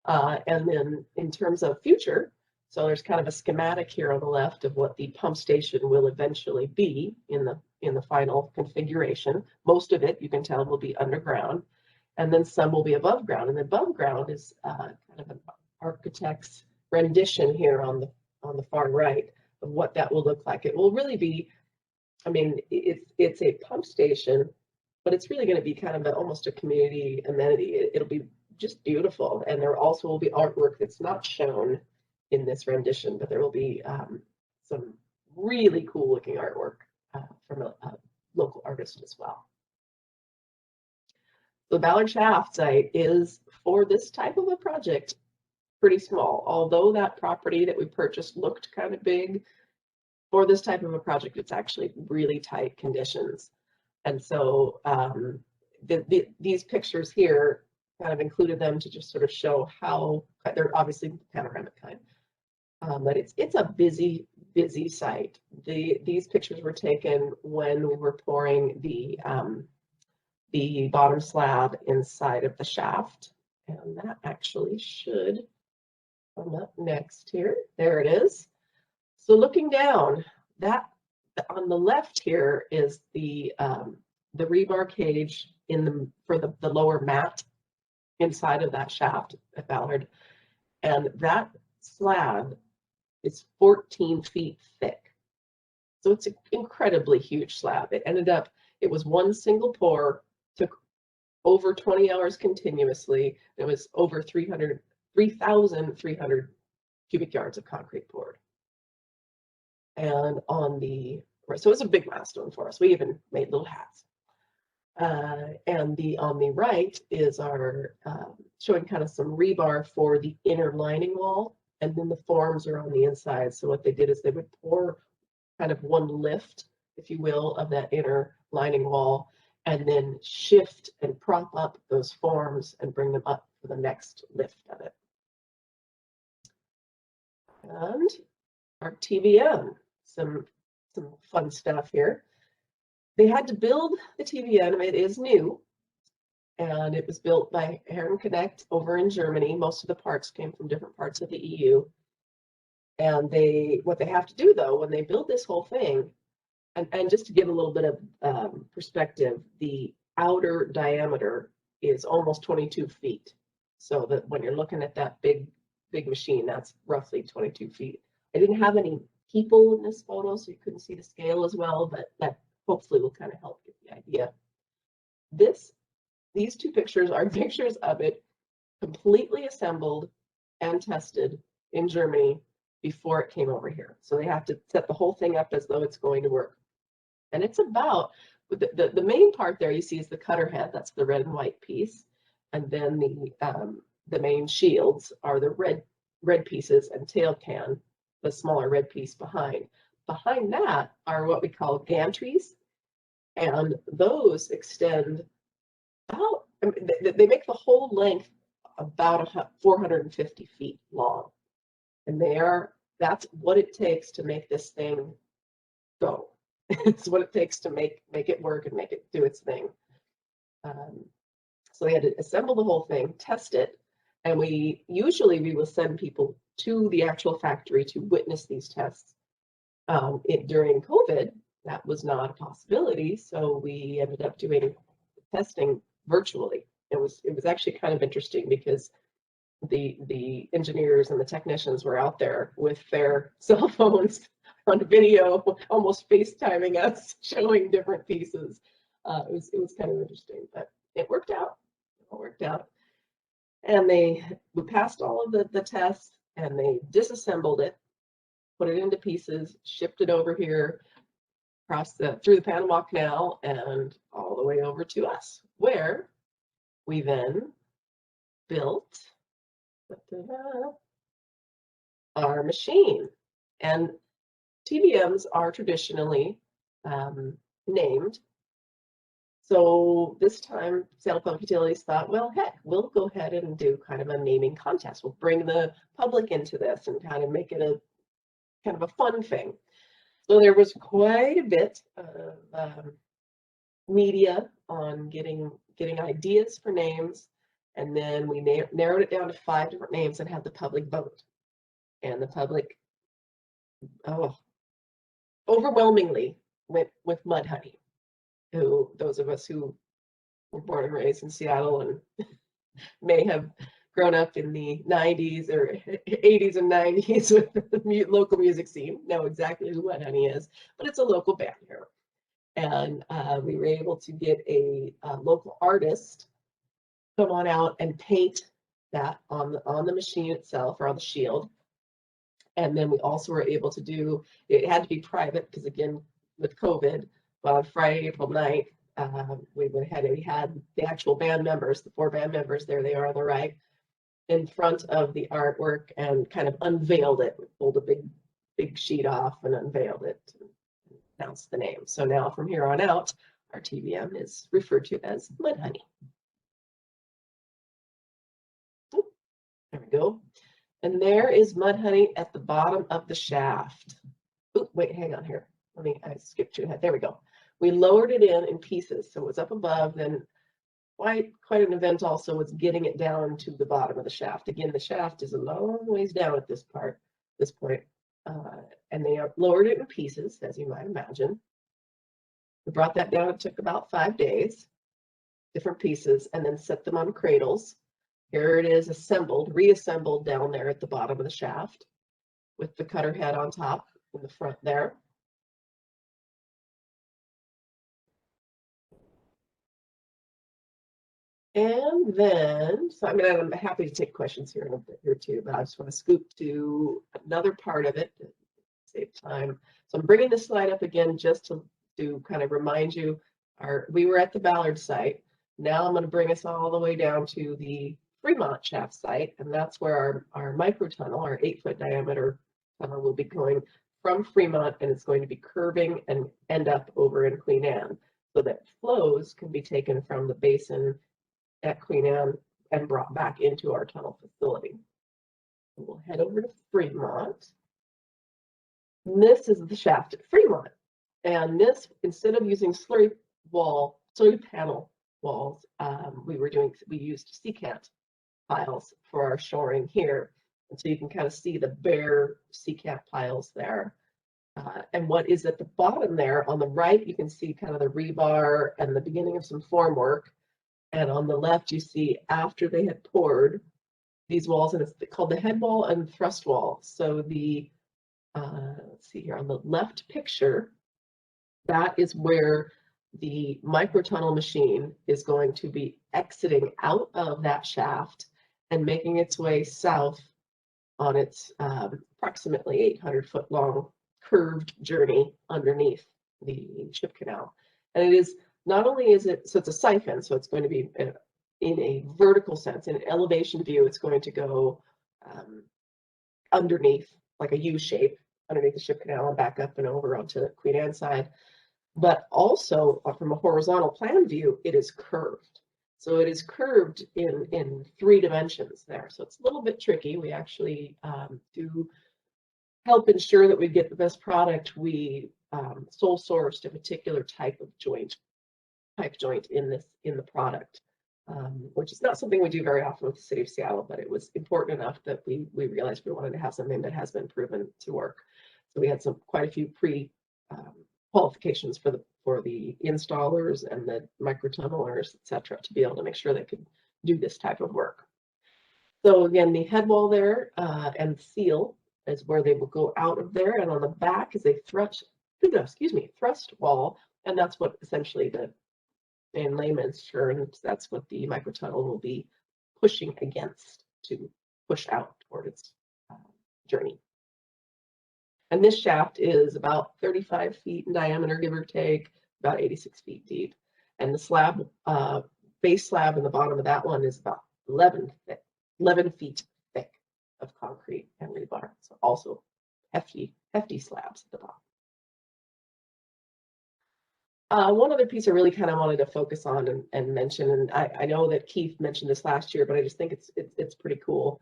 And then in terms of future, so there's kind of a schematic here on the left of what the pump station will eventually be in the final configuration. Most of it, you can tell, will be underground, and then some will be above ground. And above ground is kind of an architect's rendition here on the far right of what that will look like. It will really be, I mean, it's a pump station, but it's really going to be kind of almost a community amenity. It'll be just beautiful, and there also will be artwork that's not shown in this rendition, but there will be some really cool looking artwork from a local artist as well. The Ballard Shaft site is, for this type of a project, pretty small. Although that property that we purchased looked kind of big, for this type of a project, it's actually really tight conditions. And so these pictures here kind of included them to just sort of show how they're obviously panoramic kind. But it's a busy site. These pictures were taken when we were pouring the bottom slab inside of the shaft, and that actually should come up next here. There it is. So looking down, that On the left here is the rebar cage for the lower mat inside of that shaft at Ballard, and that slab is 14 feet thick. So it's an incredibly huge slab. It was one single pour, took over 20 hours continuously. It was over 3,300 cubic yards of concrete poured. And so it's a big milestone for us. We even made little hats. And on the right is our showing kind of some rebar for the inner lining wall, and then the forms are on the inside. So what they did is they would pour kind of one lift, if you will, of that inner lining wall, and then shift and prop up those forms and bring them up for the next lift of it. And our TVM, some fun stuff here. They had to build the TVM. It is new, and it was built by Heron Connect over in Germany. Most of the parts came from different parts of the EU. And what they have to do, though, when they build this whole thing, and just to give a little bit of perspective, the outer diameter is almost 22 feet. So that when you're looking at that big machine, that's roughly 22 feet. I didn't have any people in this photo, so you couldn't see the scale as well, but that hopefully will kind of help get the idea. These two pictures are pictures of it completely assembled and tested in Germany before it came over here. So they have to set the whole thing up as though it's going to work. And it's about, the main part there you see is the cutter head, that's the red and white piece. And then the main shields are the red pieces, and tail can, the smaller red piece behind. Behind that are what we call gantries, and those extend about, I mean, they make the whole length about 450 feet long. And that's what it takes to make this thing go. It's what it takes to make it work and make it do its thing. So they had to assemble the whole thing, test it, and we will send people to the actual factory to witness these tests. During COVID, that was not a possibility, so we ended up doing testing virtually. It was actually kind of interesting because the engineers and the technicians were out there with their cell phones on video, almost FaceTiming us, showing different pieces. It was kind of interesting, but it worked out. It all worked out. And we passed all of the tests, and they disassembled it, put it into pieces, shipped it over here, through the Panama Canal, and all the way over to us, where we then built our machine. And TVMs are traditionally named. So this time, Seattle Public Utilities thought, well, heck, we'll go ahead and do kind of a naming contest. We'll bring the public into this and kind of make it a kind of a fun thing. So there was quite a bit of media on getting ideas for names, and then we narrowed it down to 5 different names and had the public vote. And the public, overwhelmingly went with Mudhoney, who those of us who were born and raised in Seattle and may have grown up in the 90s or 80s and 90s with the local music scene know exactly who Mudhoney is, but it's a local band here. And we were able to get a local artist come on out and paint that on the machine itself, or on the shield. And then we also were able to do, it had to be private because, again, with COVID, but on Friday, April 9th, we went ahead and we had the actual band members, the 4 band members, there they are on the right, in front of the artwork, and kind of unveiled it. We pulled a big sheet off and unveiled it and announced the name. So now from here on out, our TVM is referred to as Mudhoney. There we go. And there is Mudhoney at the bottom of the shaft. Oh, wait, hang on here. I skipped you ahead. There we go. We lowered it in pieces. So it was up above, then quite an event also was getting it down to the bottom of the shaft. Again, the shaft is a long ways down at this point. and they lowered it in pieces, as you might imagine. We brought that down. It took about 5 days, different pieces, and then set them on cradles. Here it is assembled, reassembled down there at the bottom of the shaft with the cutter head on top in the front there. And then, so I'm happy to take questions here in a bit here too, but I just want to scoop to another part of it to save time. So I'm bringing this slide up again just to kind of remind you, we were at the Ballard site. Now I'm going to bring us all the way down to the Fremont shaft site, and that's where our micro tunnel, our 8-foot diameter tunnel, will be going from Fremont, and it's going to be curving and end up over in Queen Anne, so that flows can be taken from the basin at Queen Anne and brought back into our tunnel facility. We'll head over to Fremont. And this is the shaft at Fremont. And this, instead of using slurry panel walls, we used secant piles for our shoring here. And so you can kind of see the bare secant piles there. And what is at the bottom there on the right, you can see kind of the rebar and the beginning of some form work. And on the left, you see after they had poured these walls, and it's called the head wall and thrust wall. So the, let's see here on the left picture, that is where the microtunnel machine is going to be exiting out of that shaft and making its way south on its approximately 800-foot long curved journey underneath the ship canal. And it is, not only is it, so it's a siphon, so it's going to be in a vertical sense, in an elevation view, it's going to go underneath, like a U shape, underneath the ship canal and back up and over onto the Queen Anne side. But also from a horizontal plan view, it is curved. So it is curved in 3 dimensions there. So it's a little bit tricky. We actually, to help ensure that we get the best product, we sole sourced a particular type of joint in the product, which is not something we do very often with the city of Seattle, but it was important enough that we realized we wanted to have something that has been proven to work. So we had quite a few qualifications for the installers and the microtunnelers, etc., to be able to make sure they could do this type of work. So again, the head wall there and seal is where they will go out of there, and on the back is a thrust wall, and that's what essentially in layman's terms, that's what the microtunnel will be pushing against to push out toward its journey. And this shaft is about 35 feet in diameter, give or take, about 86 feet deep. And the slab, base slab in the bottom of that one is about 11 feet thick of concrete and rebar. So also hefty slabs at the bottom. One other piece I really kind of wanted to focus on and mention, and I know that Keith mentioned this last year, but I just think it's pretty cool.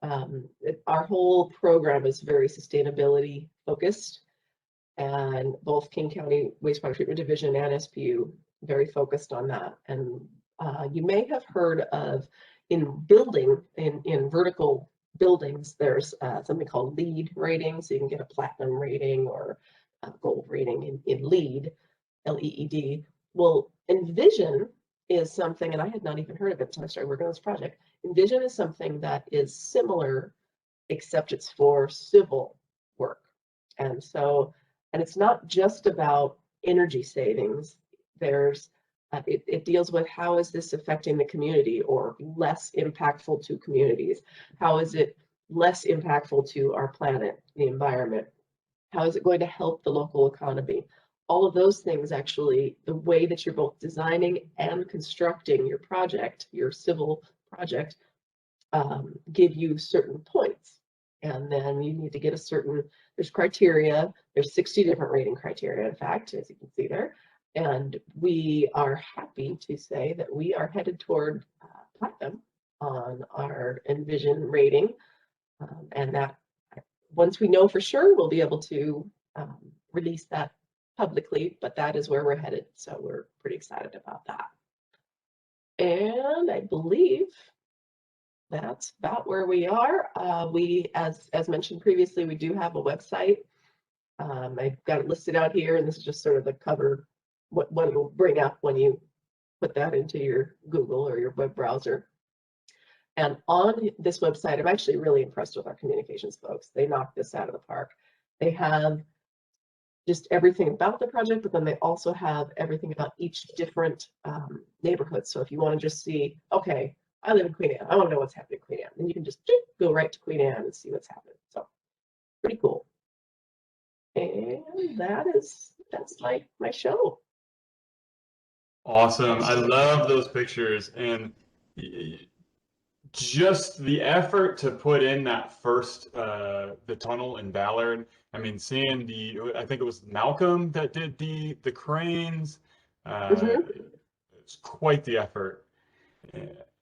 Our whole program is very sustainability focused, and both King County Wastewater Treatment Division and SPU very focused on that. And you may have heard of in vertical buildings, there's something called LEED rating, so you can get a platinum rating or a gold rating in LEED. LEED. Well, Envision is something, and I had not even heard of it until I started working on this project. Envision is something that is similar, except it's for civil work. And so, and it's not just about energy savings. There's, it deals with how is this affecting the community or less impactful to communities? How is it less impactful to our planet, the environment? How is it going to help the local economy? All of those things, actually, the way that you're both designing and constructing your project, your civil project, give you certain points. And then you need to get there's criteria, there's 60 different rating criteria, in fact, as you can see there. And we are happy to say that we are headed toward platinum on our Envision rating. And that once we know for sure, we'll be able to release that publicly, but that is where we're headed. So we're pretty excited about that. And I believe that's about where we are. We, as mentioned previously, we do have a website. I've got it listed out here, and this is just sort of the cover, what it'll bring up when you put that into your Google or your web browser. And on this website, I'm actually really impressed with our communications folks. They knocked this out of the park. They have just everything about the project, but then they also have everything about each different neighborhood. So if you want to just see, okay, I live in Queen Anne, I want to know what's happening in Queen Anne, then you can just go right to Queen Anne and see what's happening. So pretty cool. And that's my show. Awesome. I love those pictures, and just the effort to put in that first the tunnel in Ballard. I mean, seeing I think it was Malcolm that did the cranes. It's quite the effort.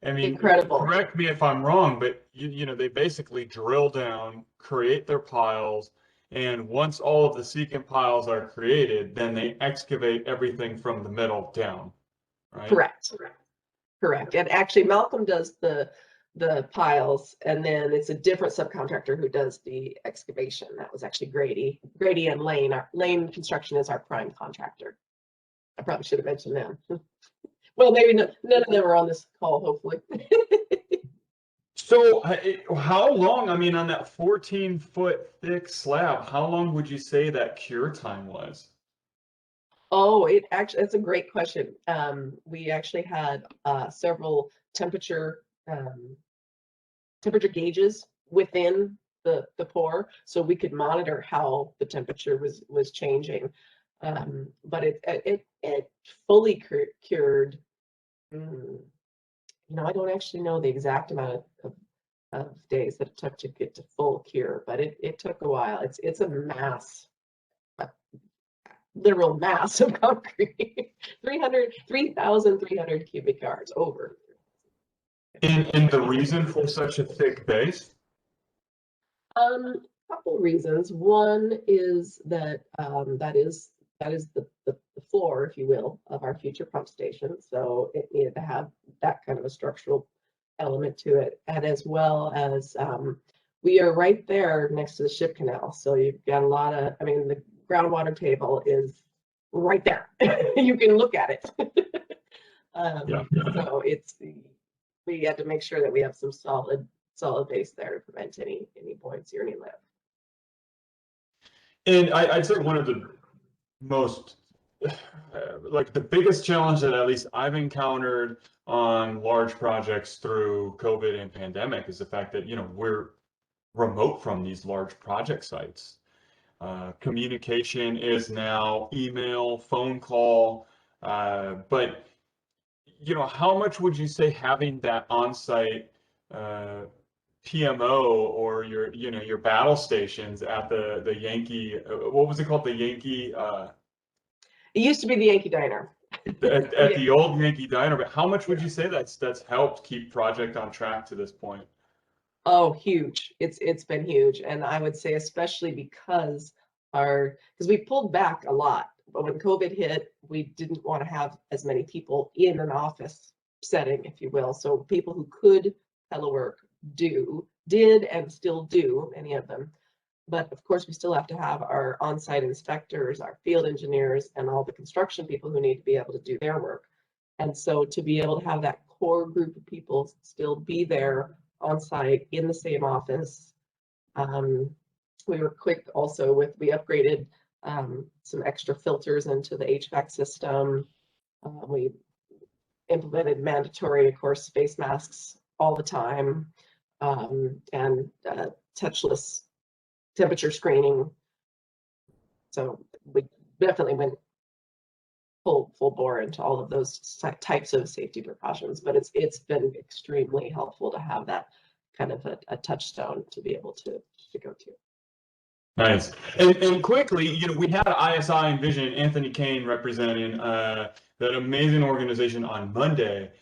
I mean, Incredible. correct me if I'm wrong, but you know, they basically drill down, create their piles, and once all of the secant piles are created, then they excavate everything from the middle down, right? Correct. And actually, Malcolm does the piles, and then it's a different subcontractor who does the excavation. That was actually Grady and Lane. Lane Construction is our prime contractor. I probably should have mentioned them. Well, maybe none of them are on this call, hopefully. So how long, I mean, on that 14-foot thick slab, how long would you say that cure time was? Oh, that's a great question. We actually had several temperature gauges within the pour, so we could monitor how the temperature was changing. But it fully cured. I don't actually know the exact amount of days that it took to get to full cure, but it took a while. It's a mass, a literal mass of concrete. 3,300 cubic yards over. And the reason for such a thick base? Couple reasons. One is that that is the floor, if you will, of our future pump station. So it needed to have that kind of a structural element to it, and as well as we are right there next to the ship canal. So you've got a lot of, I mean, the groundwater table is right there. You can look at it. So we had to make sure that we have some solid base there to prevent any buoyancy or any lift. And I'd say one of the most, like the biggest challenge that at least I've encountered on large projects through COVID and pandemic is the fact that, you know, we're remote from these large project sites. Communication is now email, phone call, but you know, how much would you say having that on-site PMO or your battle stations at the Yankee, what was it called? The Yankee, It used to be the Yankee Diner. at the old Yankee Diner, but how much would you say that's helped keep project on track to this point? Oh, huge. It's been huge. And I would say especially because we pulled back a lot. But when COVID hit, we didn't want to have as many people in an office setting, if you will. So people who could telework did and still do, many of them. But of course, we still have to have our on-site inspectors, our field engineers, and all the construction people who need to be able to do their work. And so to be able to have that core group of people still be there on site in the same office. We were quick also we upgraded some extra filters into the HVAC system. We implemented mandatory, of course, face masks all the time, and touchless temperature screening. So we definitely went full bore into all of those types of safety precautions, but it's been extremely helpful to have that kind of a touchstone to be able to go to. Nice. And quickly, you know, we had ISI and Vision, Anthony Kane representing that amazing organization on Monday.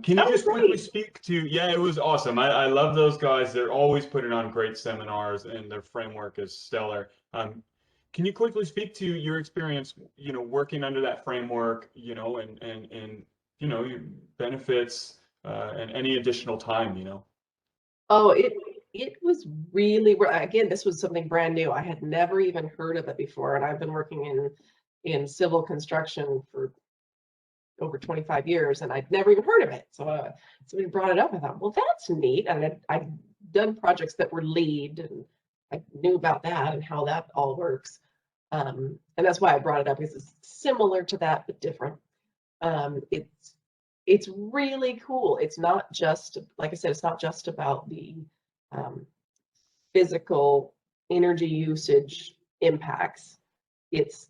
Can you just quickly speak to, yeah, it was awesome. I love those guys. They're always putting on great seminars and their framework is stellar. Can you quickly speak to your experience, you know, working under that framework, you know, and you know, your benefits and any additional time, you know? Oh, it was really, again, this was something brand new. I had never even heard of it before, and I've been working in civil construction for over 25 years, and I'd never even heard of it. So somebody brought it up. I thought, well, that's neat. And I'd done projects that were LEED, and I knew about that and how that all works. And that's why I brought it up, because it's similar to that, but different. It's really cool. It's not just, like I said, it's not just about the physical energy usage impacts. It's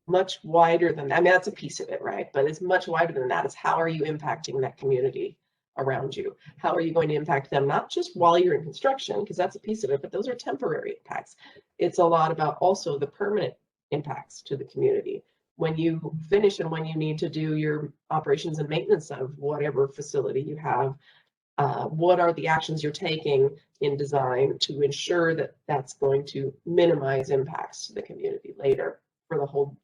much wider than that. I mean, that's a piece of it, right? But it's much wider than that. It's how are you impacting that community around you? How are you going to impact them, not just while you're in construction, because that's a piece of it, but those are temporary impacts. It's a lot about also the permanent impacts to the community. When you finish and when you need to do your operations and maintenance of whatever facility you have, what are the actions you're taking in design to ensure that that's going to minimize impacts to the community later for the whole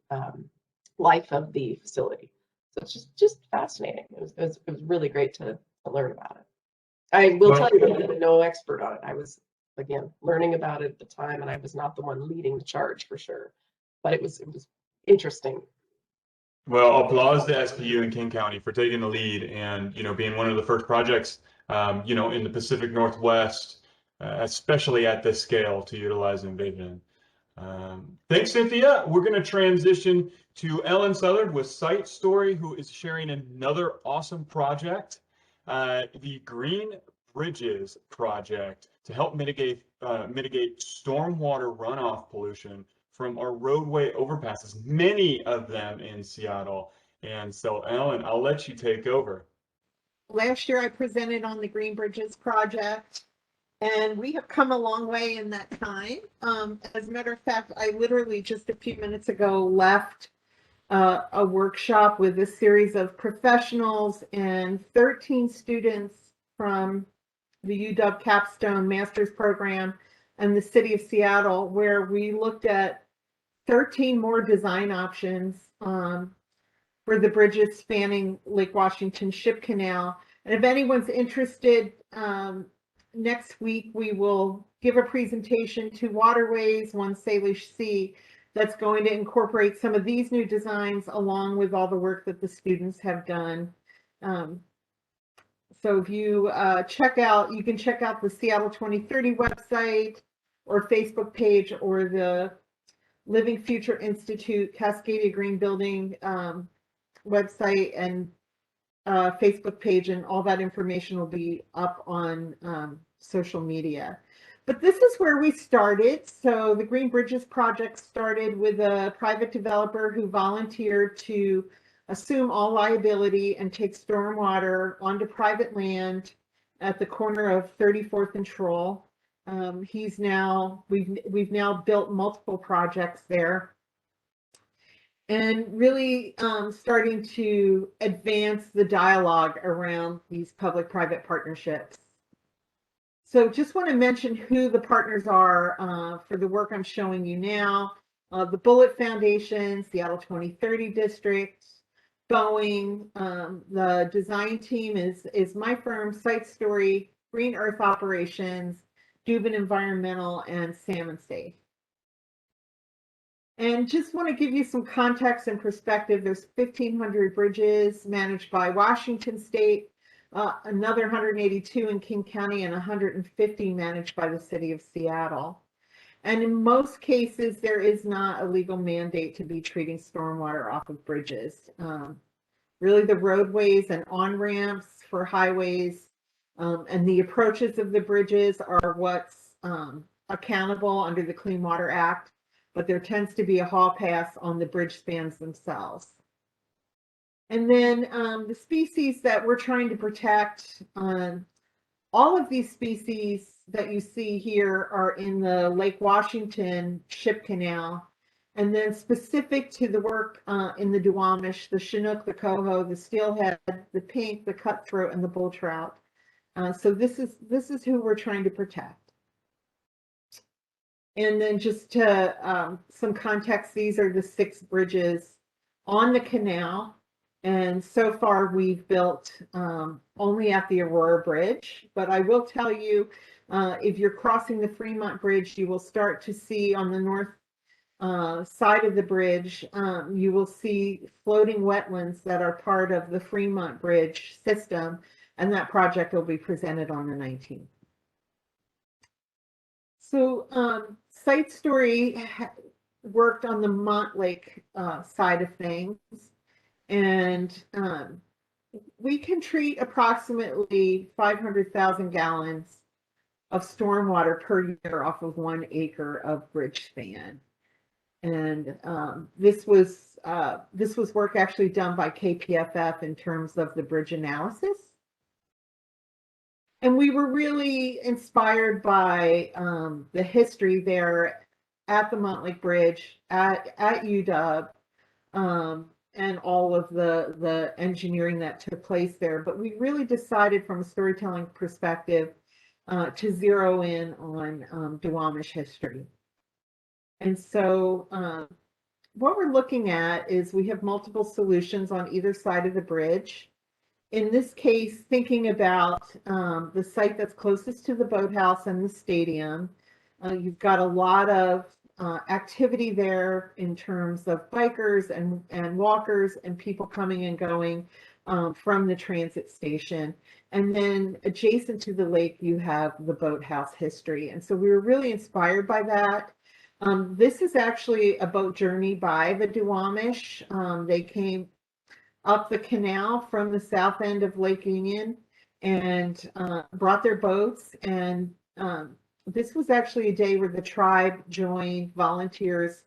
life of the facility. So it's just fascinating. It was really great to learn about it. I will tell you, I'm no expert on it. I was, again, learning about it at the time, and I was not the one leading the charge for sure. But it was interesting. Well, applause to SPU and King County for taking the lead and, being one of the first projects, in the Pacific Northwest, especially at this scale, to utilize Envision. Thanks, Cynthia. We're going to transition to Ellen Southard with Site Story, who is sharing another awesome project, the Green Bridges project, to help mitigate stormwater runoff pollution from our roadway overpasses, many of them in Seattle. And so, Ellen, I'll let you take over. Last year I presented on the Green Bridges project, and we have come a long way in that time. As a matter of fact, I literally just a few minutes ago left a workshop with a series of professionals and 13 students from the UW Capstone Master's Program and the City of Seattle, where we looked at 13 more design options for the bridges spanning Lake Washington Ship Canal. And if anyone's interested, next week we will give a presentation to Waterways, One Salish Sea, that's going to incorporate some of these new designs along with all the work that the students have done. So if you you can check out the Seattle 2030 website or Facebook page, or the Living Future Institute Cascadia Green Building website and Facebook page, and all that information will be up on social media. But this is where we started. So the Green Bridges project started with a private developer who volunteered to assume all liability and take stormwater onto private land at the corner of 34th and Troll. We've now built multiple projects there, and really starting to advance the dialogue around these public-private partnerships. So just want to mention who the partners are for the work I'm showing you now. The Bullitt Foundation, Seattle 2030 District, Boeing. The design team is my firm, Site Story, Green Earth Operations, Dubin Environmental, and Salmon Safe. And just want to give you some context and perspective. There's 1,500 bridges managed by Washington State, another 182 in King County, and 150 managed by the City of Seattle. And in most cases, there is not a legal mandate to be treating stormwater off of bridges. Really, the roadways and on-ramps for highways and the approaches of the bridges are what's accountable under the Clean Water Act, but there tends to be a hall pass on the bridge spans themselves. And then the species that we're trying to protect, all of these species that you see here are in the Lake Washington Ship Canal. And then specific to the work in the Duwamish, the Chinook, the coho, the steelhead, the pink, the cutthroat, and the bull trout. So this is who we're trying to protect. And then just to some context, these are the 6 bridges on the canal. And so far we've built only at the Aurora Bridge, but I will tell you, if you're crossing the Fremont Bridge, you will start to see on the north side of the bridge, you will see floating wetlands that are part of the Fremont Bridge system, and that project will be presented on the 19th. So Site Story worked on the Montlake side of things, and we can treat approximately 500,000 gallons of stormwater per year off of 1 acre of bridge span. And this was work actually done by KPFF in terms of the bridge analysis. And we were really inspired by the history there at the Montlake Bridge, at UW, and all of the engineering that took place there. But we really decided from a storytelling perspective to zero in on Duwamish history. And so what we're looking at is we have multiple solutions on either side of the bridge. In this case, thinking about the site that's closest to the boathouse and the stadium, you've got a lot of activity there in terms of bikers and walkers and people coming and going from the transit station. And then adjacent to the lake, you have the boathouse history. And so we were really inspired by that. This is actually a boat journey by the Duwamish. They came up the canal from the south end of Lake Union and brought their boats. And this was actually a day where the tribe joined volunteers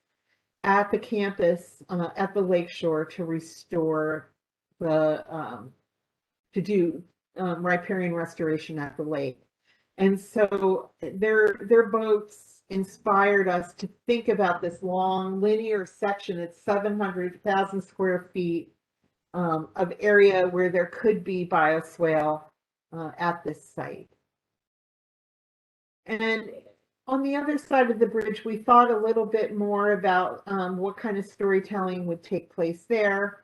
at the campus at the lakeshore to restore the, to do riparian restoration at the lake. And so their boats inspired us to think about this long linear section. It's 700,000 square feet of area where there could be bioswale at this site. And on the other side of the bridge, we thought a little bit more about what kind of storytelling would take place there,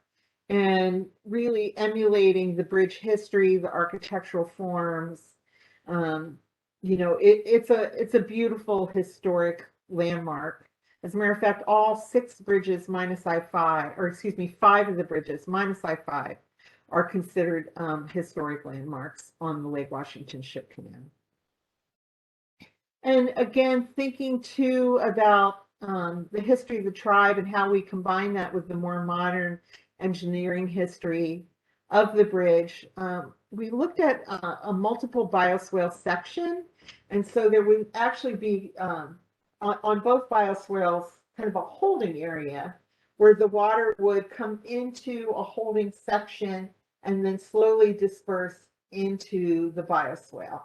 and really emulating the bridge history, the architectural forms. You know, it's a beautiful historic landmark. As a matter of fact, all 6 bridges minus I-5, or excuse me, 5 of the bridges minus I-5 are considered historic landmarks on the Lake Washington Ship Canal. And again, thinking too about the history of the tribe and how we combine that with the more modern engineering history of the bridge, we looked at a multiple bioswale section. And so there would actually be on both bioswales kind of a holding area where the water would come into a holding section and then slowly disperse into the bioswale.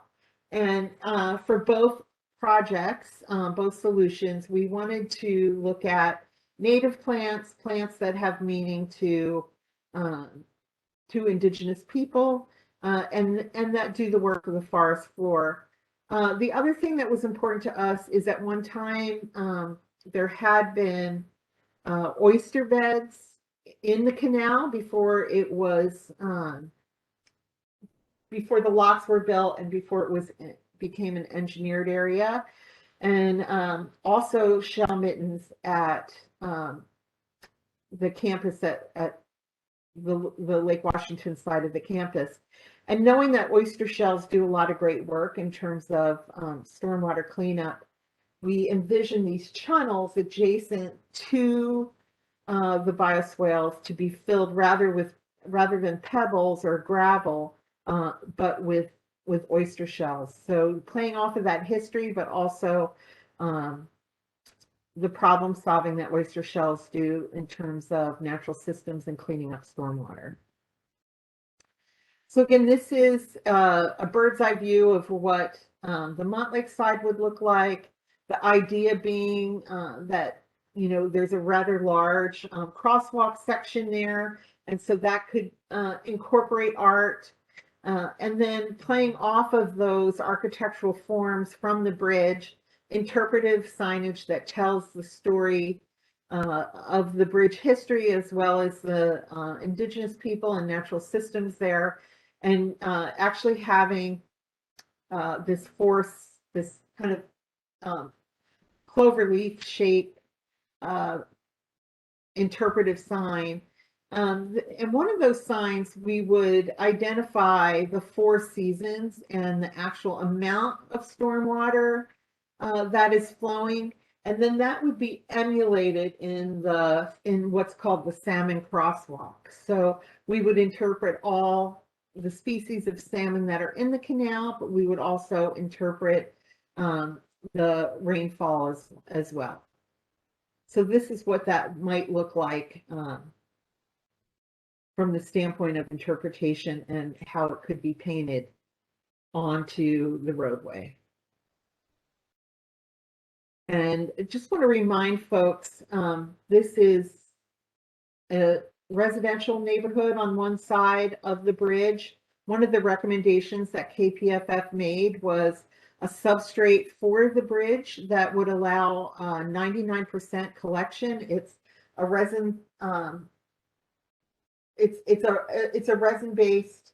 And for both projects, both solutions, we wanted to look at native plants, plants that have meaning to indigenous people, and that do the work of the forest floor. The other thing that was important to us is at one time there had been oyster beds in the canal before it was before the locks were built and before it became an engineered area, and also shell mittens at the campus at the Lake Washington side of the campus. And knowing that oyster shells do a lot of great work in terms of stormwater cleanup, we envision these channels adjacent to the bioswales to be filled rather than pebbles or gravel, but with oyster shells. So playing off of that history, but also the problem solving that oyster shells do in terms of natural systems and cleaning up stormwater. So again, this is a bird's eye view of what the Montlake side would look like. The idea being that, you know, there's a rather large crosswalk section there, and so that could incorporate art. And then playing off of those architectural forms from the bridge, interpretive signage that tells the story of the bridge history, as well as the indigenous people and natural systems there, and actually having this kind of cloverleaf shape interpretive sign. And one of those signs, we would identify the 4 seasons and the actual amount of stormwater that is flowing. And then that would be emulated in what's called the salmon crosswalk. So we would interpret all the species of salmon that are in the canal, but we would also interpret the rainfall as well. So this is what that might look like from the standpoint of interpretation and how it could be painted onto the roadway. And I just want to remind folks, this is a residential neighborhood on one side of the bridge. One of the recommendations that KPFF made was a substrate for the bridge that would allow 99% collection. It's a resin. It's a resin-based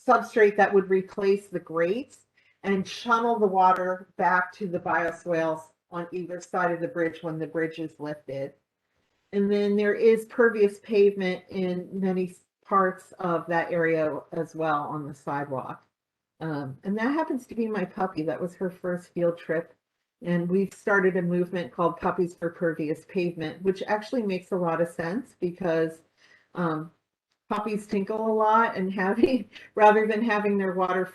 substrate that would replace the grates and channel the water back to the bioswales on either side of the bridge when the bridge is lifted. And then there is pervious pavement in many parts of that area as well on the sidewalk. And that happens to be my puppy. That was her first field trip. And we've started a movement called Puppies for Pervious Pavement, which actually makes a lot of sense because puppies tinkle a lot, and rather than having their water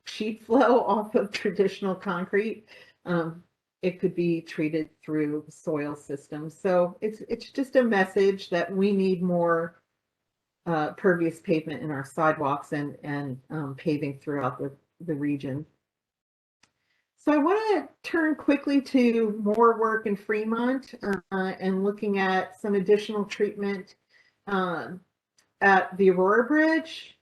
sheet flow off of traditional concrete, it could be treated through soil systems. So it's just a message that we need more pervious pavement in our sidewalks and paving throughout the region. So I want to turn quickly to more work in Fremont and looking at some additional treatment at the Aurora Bridge,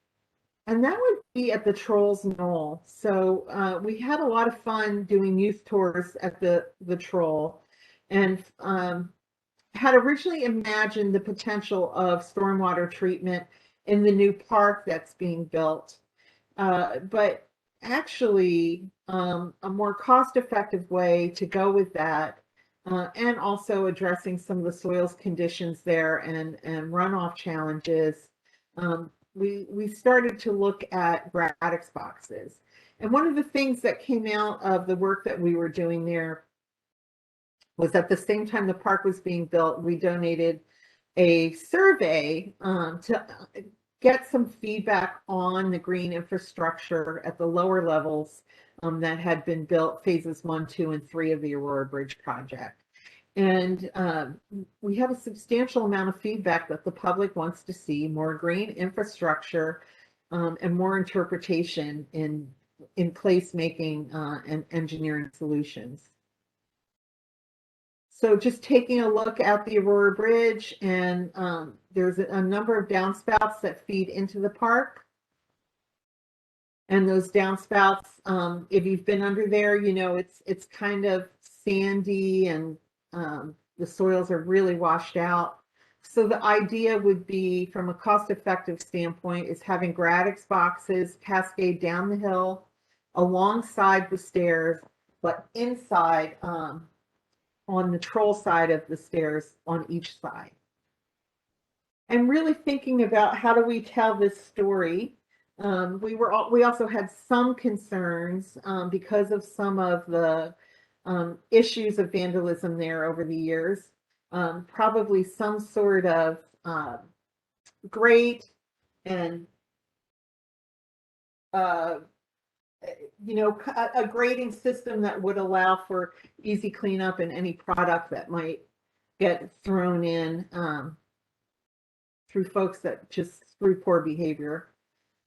and that would be at the Trolls Knoll. So we had a lot of fun doing youth tours at the Troll, and had originally imagined the potential of stormwater treatment in the new park that's being built, but actually a more cost-effective way to go with that, and also addressing some of the soils conditions there and runoff challenges, we started to look at Gradix boxes. And one of the things that came out of the work that we were doing there was at the same time the park was being built, we donated a survey to get some feedback on the green infrastructure at the lower levels that had been built, phases 1, 2, and 3 of the Aurora Bridge project. And we have a substantial amount of feedback that the public wants to see more green infrastructure and more interpretation in placemaking and engineering solutions. So just taking a look at the Aurora Bridge, and there's a number of downspouts that feed into the park. And those downspouts, if you've been under there, you know it's kind of sandy, and the soils are really washed out. So the idea would be, from a cost-effective standpoint, is having Gradix boxes cascade down the hill alongside the stairs, but inside on the Troll side of the stairs on each side. And really thinking about how do we tell this story. We also had some concerns because of some of the issues of vandalism there over the years. Probably some sort of grate and a grading system that would allow for easy cleanup and any product that might get thrown in through folks through poor behavior.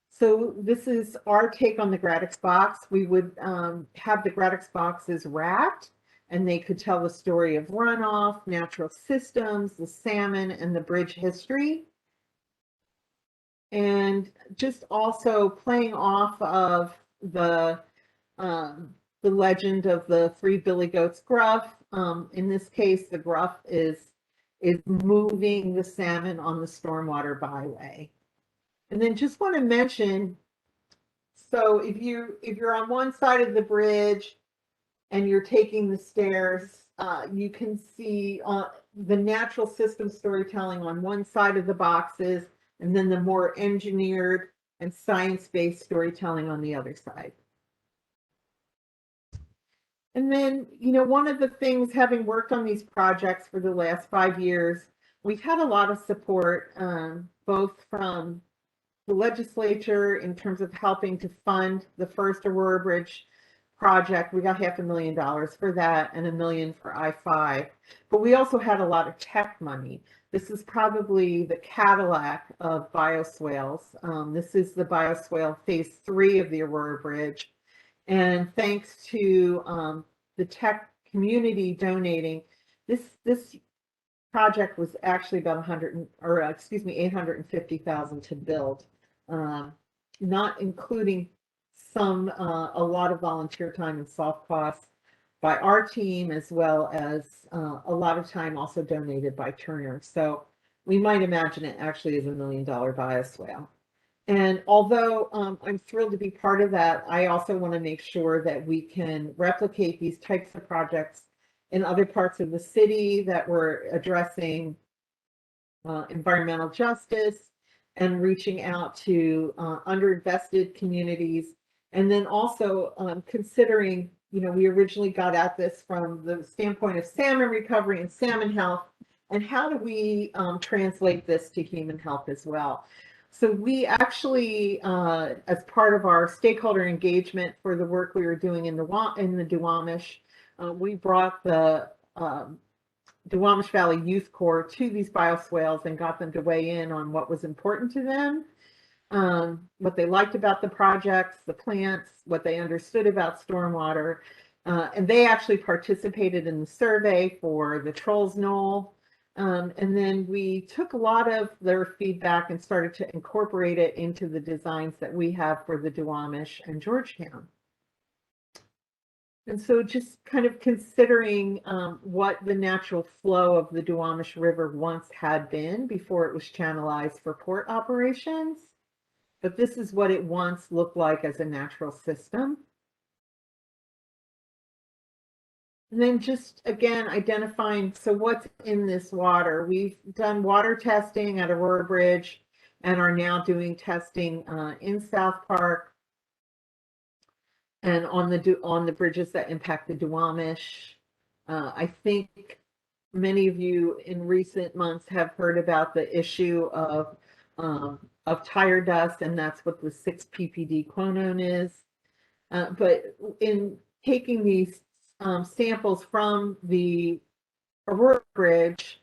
So this is our take on the Gradix box. We would have the Gradix boxes wrapped, and they could tell the story of runoff, natural systems, the salmon, and the bridge history. And just also playing off of the the legend of the three billy goats gruff. In this case, the gruff is moving the salmon on the stormwater byway. And then just want to mention, so if you're on one side of the bridge and you're taking the stairs, you can see the natural system storytelling on one side of the boxes, and then the more engineered and science-based storytelling on the other side. And then, one of the things, having worked on these projects for the last 5 years, we've had a lot of support, both from the legislature in terms of helping to fund the first Aurora Bridge project. We got $500,000 for that and $1 million for I-5. But we also had a lot of tech money. This is probably the Cadillac of bioswales. This is the bioswale phase 3 of the Aurora Bridge. And thanks to the tech community donating, this project was actually about $850,000 to build, not including a lot of volunteer time and soft costs by our team, as well as a lot of time also donated by Turner. So we might imagine it actually is $1 million bioswale. And although I'm thrilled to be part of that, I also want to make sure that we can replicate these types of projects in other parts of the city that we're addressing environmental justice and reaching out to underinvested communities. And then also considering, we originally got at this from the standpoint of salmon recovery and salmon health, and how do we translate this to human health as well? So we actually, as part of our stakeholder engagement for the work we were doing in the Duwamish, we brought the Duwamish Valley Youth Corps to these bioswales and got them to weigh in on what was important to them, what they liked about the projects, the plants, what they understood about stormwater. And they actually participated in the survey for the Trolls Knoll. And then we took a lot of their feedback and started to incorporate it into the designs that we have for the Duwamish and Georgetown. And so just kind of considering what the natural flow of the Duwamish River once had been before it was channelized for port operations. But this is what it once looked like as a natural system. And then just, again, identifying, so what's in this water? We've done water testing at Aurora Bridge and are now doing testing in South Park and on the bridges that impact the Duwamish. I think many of you in recent months have heard about the issue of tire dust, and that's what the 6 ppd quinone is. But in taking these samples from the Aurora Bridge,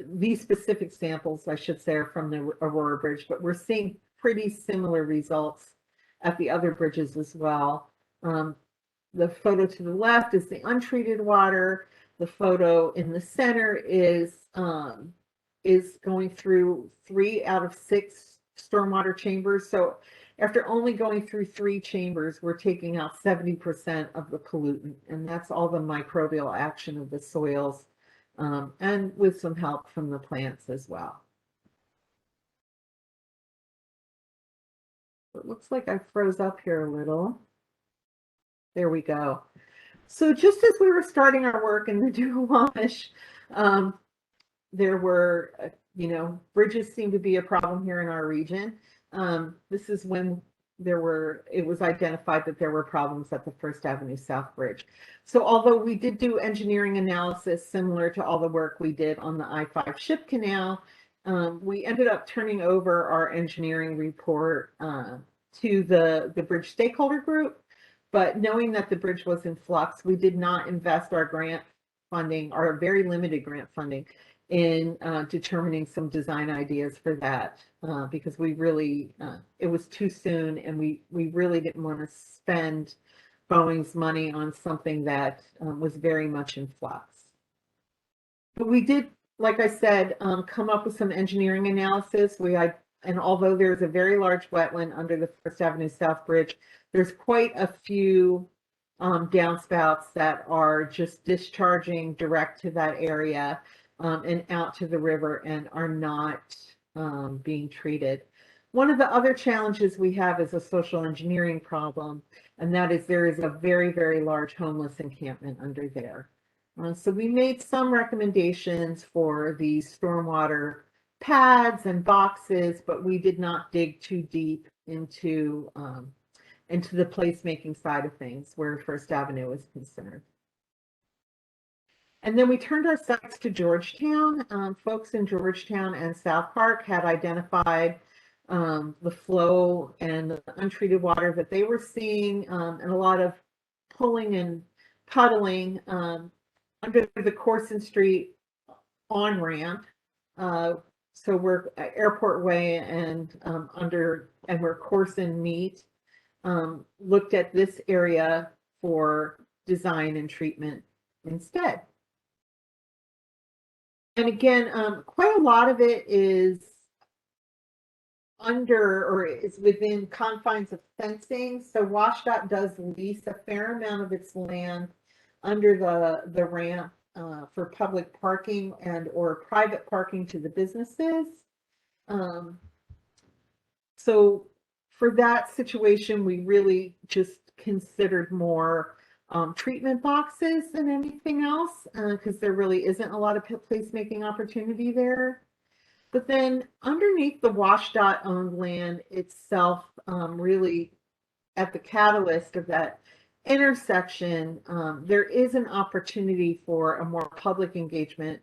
these specific samples, I should say, are from the Aurora Bridge, but we're seeing pretty similar results at the other bridges as well. The photo to the left is the untreated water. The photo in the center is going through 3 out of 6 stormwater chambers. So after only going through 3 chambers, we're taking out 70% of the pollutant, and that's all the microbial action of the soils, and with some help from the plants as well. It looks like I froze up here a little. There we go. So just as we were starting our work in the Duwamish, there were, bridges seem to be a problem here in our region. This is when it was identified that there were problems at the First Avenue South Bridge. So although we did do engineering analysis similar to all the work we did on the I-5 ship canal, we ended up turning over our engineering report to the bridge stakeholder group. But knowing that the bridge was in flux, we did not invest our grant funding, our very limited grant funding, in determining some design ideas for that, because we really, it was too soon, and we really didn't want to spend Boeing's money on something that was very much in flux. But we did, like I said, come up with some engineering analysis. And although there's a very large wetland under the First Avenue South Bridge, there's quite a few downspouts that are just discharging direct to that area and out to the river and are not being treated. One of the other challenges we have is a social engineering problem, and that is there is a very, very large homeless encampment under there. So we made some recommendations for the stormwater pads and boxes, but we did not dig too deep into the placemaking side of things where First Avenue is concerned. And then we turned our sights to Georgetown. Folks in Georgetown and South Park had identified the flow and the untreated water that they were seeing, and a lot of pulling and puddling under the Corson Street on-ramp. So we're Airport Way and where Corson meet. Looked at this area for design and treatment instead. And again, quite a lot of it is under or is within confines of fencing. So WashDOT does lease a fair amount of its land under the ramp for public parking and or private parking to the businesses. So for that situation, we really just considered more treatment boxes than anything else, because there really isn't a lot of placemaking opportunity there. But then underneath the WashDOT owned land itself, really at the catalyst of that intersection, there is an opportunity for a more public engagement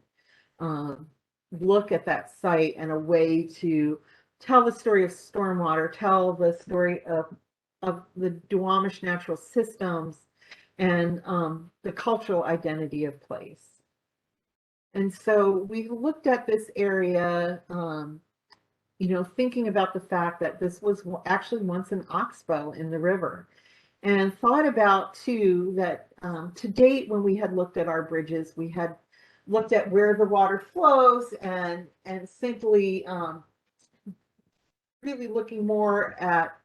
look at that site and a way to tell the story of stormwater, tell the story of the Duwamish natural systems and the cultural identity of place. And so we looked at this area, thinking about the fact that this was actually once an oxbow in the river, and thought about too that to date, when we had looked at our bridges, we had looked at where the water flows and simply really looking more at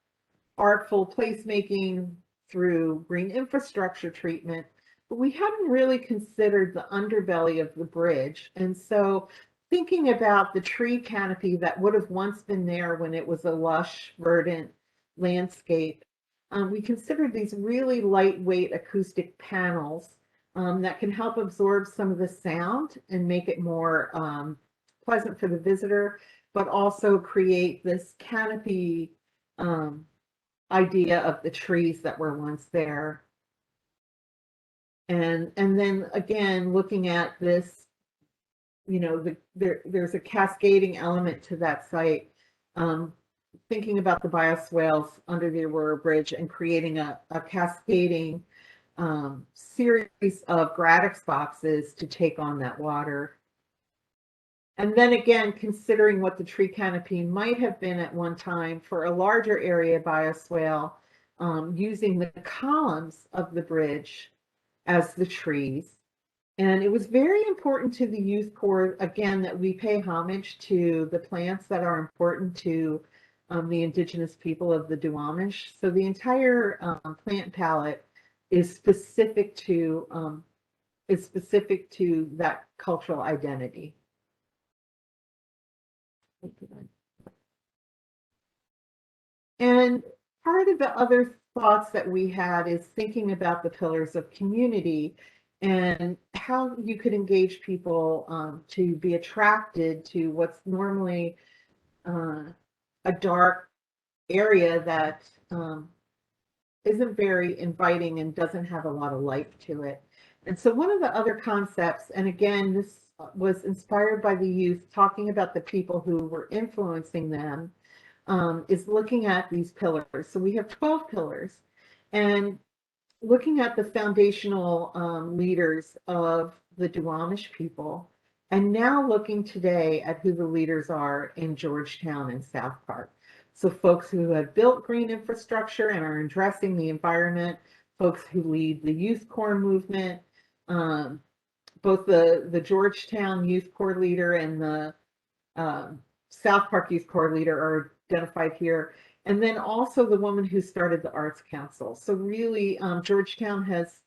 artful placemaking through green infrastructure treatment, but we hadn't really considered the underbelly of the bridge. And so thinking about the tree canopy that would have once been there when it was a lush, verdant landscape, we considered these really lightweight acoustic panels that can help absorb some of the sound and make it more pleasant for the visitor, but also create this canopy idea of the trees that were once there. And then again, looking at this, there's a cascading element to that site. Thinking about the bioswales under the Aurora Bridge and creating a cascading series of Gradix boxes to take on that water. And then again, considering what the tree canopy might have been at one time for a larger area bioswale, using the columns of the bridge as the trees. And it was very important to the Youth Corps, again, that we pay homage to the plants that are important to the indigenous people of the Duwamish. So the entire plant palette is specific to that cultural identity. And part of the other thoughts that we had is thinking about the pillars of community and how you could engage people to be attracted to what's normally a dark area that isn't very inviting and doesn't have a lot of life to it. And so one of the other concepts, and again, this was inspired by the youth talking about the people who were influencing them, is looking at these pillars. So we have 12 pillars, and looking at the foundational leaders of the Duwamish people, and now looking today at who the leaders are in Georgetown and South Park. So folks who have built green infrastructure and are addressing the environment, folks who lead the Youth Corps movement, both the Georgetown Youth Corps leader and the South Park Youth Corps leader are identified here. and then also the woman who started the Arts Council. So really, Georgetown has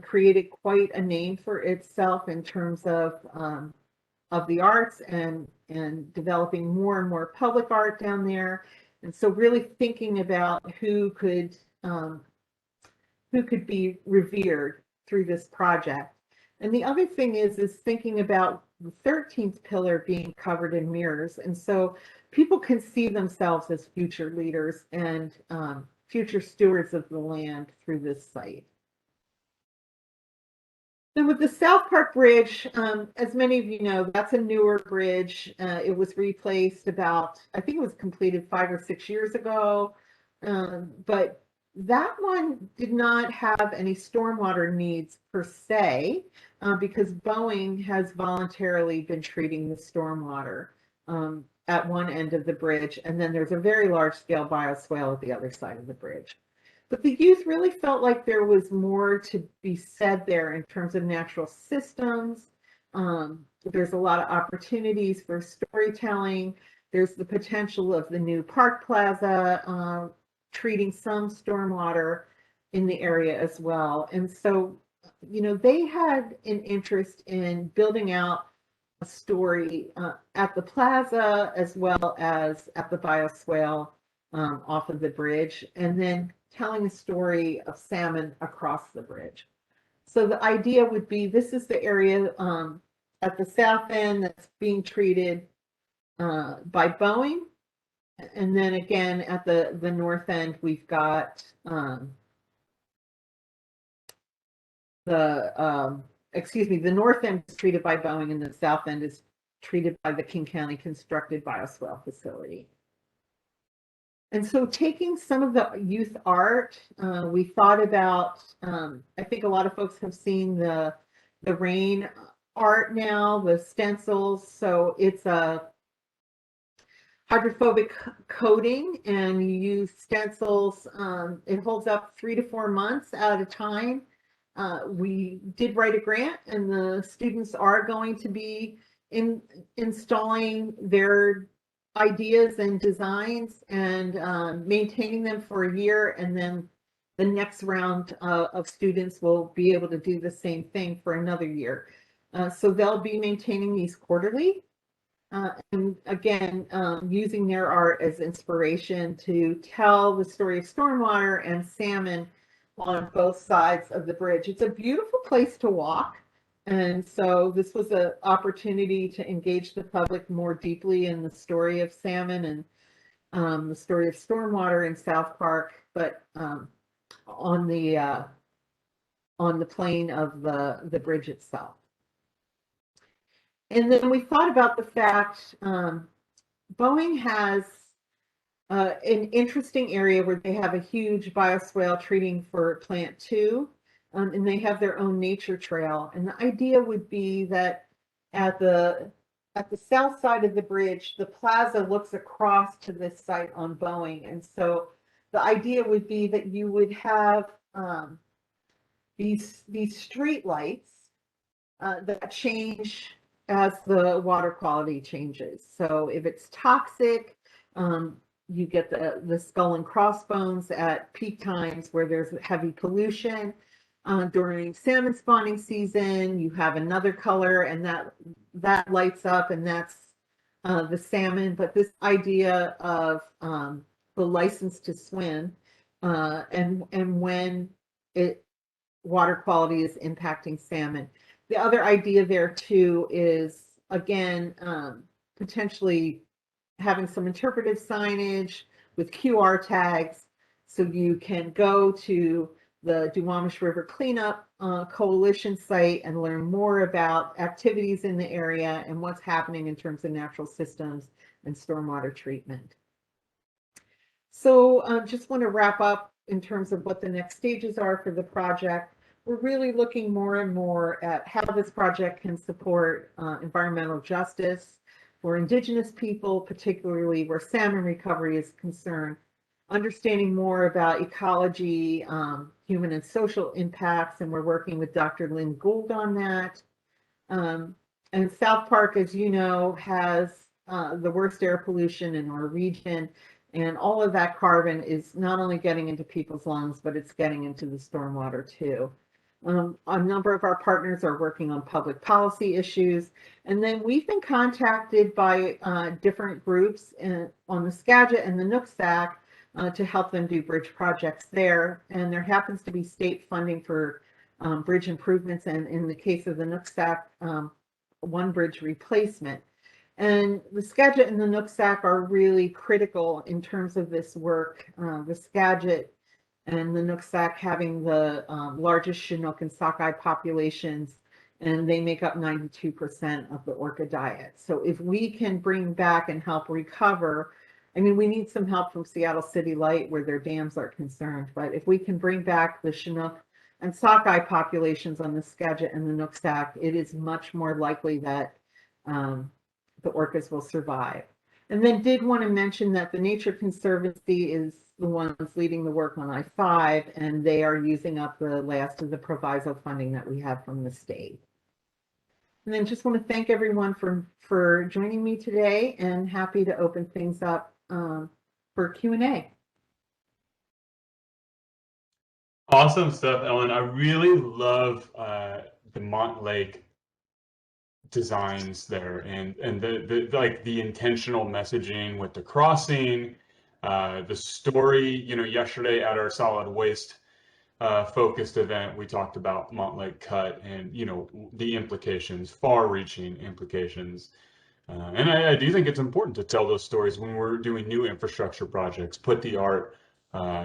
created quite a name for itself in terms of the arts and developing more and more public art down there. And so really thinking about who could be revered through this project. And the other thing is thinking about the 13th pillar being covered in mirrors. And so people can see themselves as future leaders and future stewards of the land through this site. Then with the South Park Bridge, as many of you know, that's a newer bridge. It was replaced about, I think it was completed 5 or 6 years ago. But that one did not have any stormwater needs per se, because Boeing has voluntarily been treating the stormwater at one end of the bridge. And then there's a very large scale bioswale at the other side of the bridge. But the youth really felt like there was more to be said there in terms of natural systems. There's a lot of opportunities for storytelling. There's the potential of the new Park Plaza treating some stormwater in the area as well. And so, you know, they had an interest in building out a story at the plaza as well as at the bioswale off of the bridge, and then telling a story of salmon across the bridge. So the idea would be, this is the area at the south end that's being treated by Boeing. And then again, at the north end, we've got the north end is treated by Boeing and the south end is treated by the King County constructed bioswale facility. And so taking some of the youth art, we thought about, I think a lot of folks have seen the rain art now, the stencils. So it's a hydrophobic coating and you use stencils. It holds up 3 to 4 months at a time. We did write a grant and the students are going to be installing their ideas and designs and maintaining them for a year, and then the next round of students will be able to do the same thing for another year. So they'll be maintaining these quarterly, and again, using their art as inspiration to tell the story of stormwater and salmon on both sides of the bridge. It's a beautiful place to walk. And so this was an opportunity to engage the public more deeply in the story of salmon and the story of stormwater in South Park, but on the plane of the bridge itself. And then we thought about the fact Boeing has an interesting area where they have a huge bioswale treating for Plant 2. And they have their own nature trail. And the idea would be that at the south side of the bridge, the plaza looks across to this site on Boeing. And so the idea would be that you would have these street lights that change as the water quality changes. So if it's toxic, you get the skull and crossbones at peak times where there's heavy pollution. During salmon spawning season, you have another color and that lights up, and that's the salmon. But this idea of the license to swim and when water quality is impacting salmon. The other idea there too is, again, potentially having some interpretive signage with QR tags, so you can go to the Duwamish River Cleanup Coalition site and learn more about activities in the area and what's happening in terms of natural systems and stormwater treatment. So just want to wrap up in terms of what the next stages are for the project. We're really looking more and more at how this project can support environmental justice for Indigenous people, particularly where salmon recovery is concerned. Understanding more about ecology, human and social impacts, and we're working with Dr. Lynn Gould on that. And South Park, as you know, has the worst air pollution in our region, And all of that carbon is not only getting into people's lungs, but it's getting into the stormwater too. A number of our partners are working on public policy issues. And then we've been contacted by different groups on the Skagit and the Nooksack to help them do bridge projects there. And there happens to be state funding for bridge improvements, and in the case of the Nooksack, one bridge replacement. And the Skagit and the Nooksack are really critical in terms of this work. The Skagit and the Nooksack having the largest Chinook and sockeye populations, and they make up 92% of the orca diet. So if we can bring back and help recover, I mean, we need some help from Seattle City Light where their dams are concerned, but if we can bring back the Chinook and sockeye populations on the Skagit and the Nooksack, it is much more likely that the orcas will survive. And then did want to mention that the Nature Conservancy is the ones leading the work on I-5, and they are using up the last of the proviso funding that we have from the state. And then just want to thank everyone for joining me today, and happy to open things up for Q&A. Awesome stuff, Ellen. I really love the Montlake designs there, and the like the intentional messaging with the crossing, the story. You know, yesterday at our solid waste focused event, we talked about Montlake Cut and, you know, the implications, far-reaching implications. And I do think it's important to tell those stories when we're doing new infrastructure projects, put the art,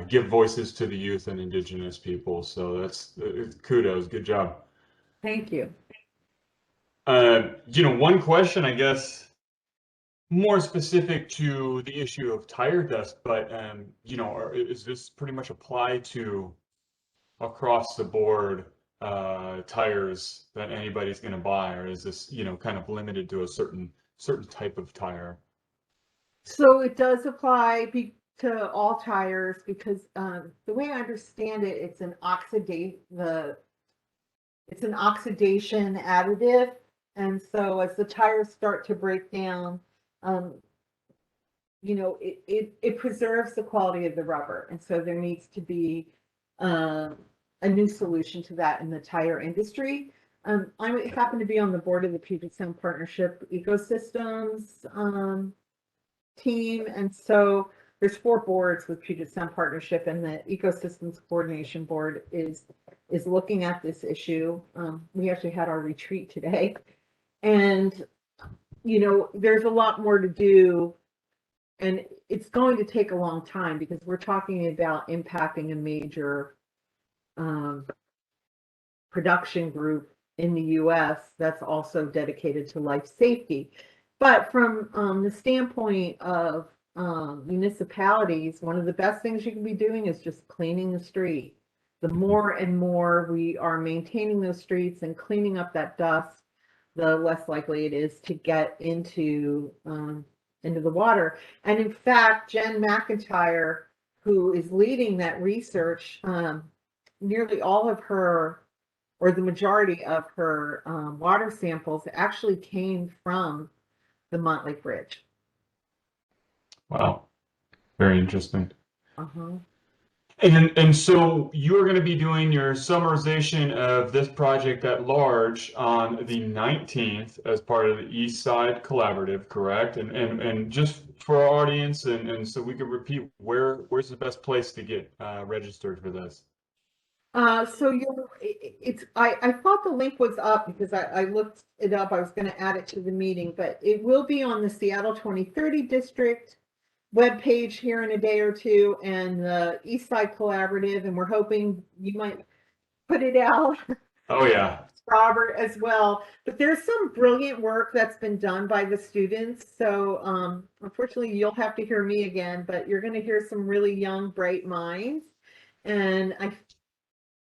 give voices to the youth and indigenous people. So that's kudos, good job. Thank you. You know, one question, I guess, more specific to the issue of tire dust, but you know, is this pretty much applied to across the board tires that anybody's going to buy, or is this, you know, kind of limited to a certain type of tire? So it does apply to all tires because the way I understand it, it's an oxidation additive, and so as the tires start to break down, you know, it preserves the quality of the rubber, and so there needs to be a new solution to that in the tire industry. I happen to be on the board of the Puget Sound Partnership Ecosystems team, and so there's 4 boards with Puget Sound Partnership, and the Ecosystems Coordination Board is looking at this issue. We actually had our retreat today, and you know, there's a lot more to do, and it's going to take a long time because we're talking about impacting a major production group in the US that's also dedicated to life safety. But from the standpoint of municipalities, one of the best things you can be doing is just cleaning the street. The more and more we are maintaining those streets and cleaning up that dust, the less likely it is to get into the water. And in fact, Jen McIntyre, who is leading that research, nearly all of her, or the majority of her water samples actually came from the Montlake Bridge. Wow, very interesting. Uh-huh. And so you're going to be doing your summarization of this project at large on the 19th as part of the East Side Collaborative, correct? And just for our audience, and so we can repeat, where's the best place to get registered for this? So I thought the link was up because I looked it up. I was going to add it to the meeting, but it will be on the Seattle 2030 District webpage here in a day or two, and the East Side Collaborative, and we're hoping you might put it out. Oh yeah, Robert as well. But there's some brilliant work that's been done by the students. So unfortunately, you'll have to hear me again, but you're going to hear some really young, bright minds. And I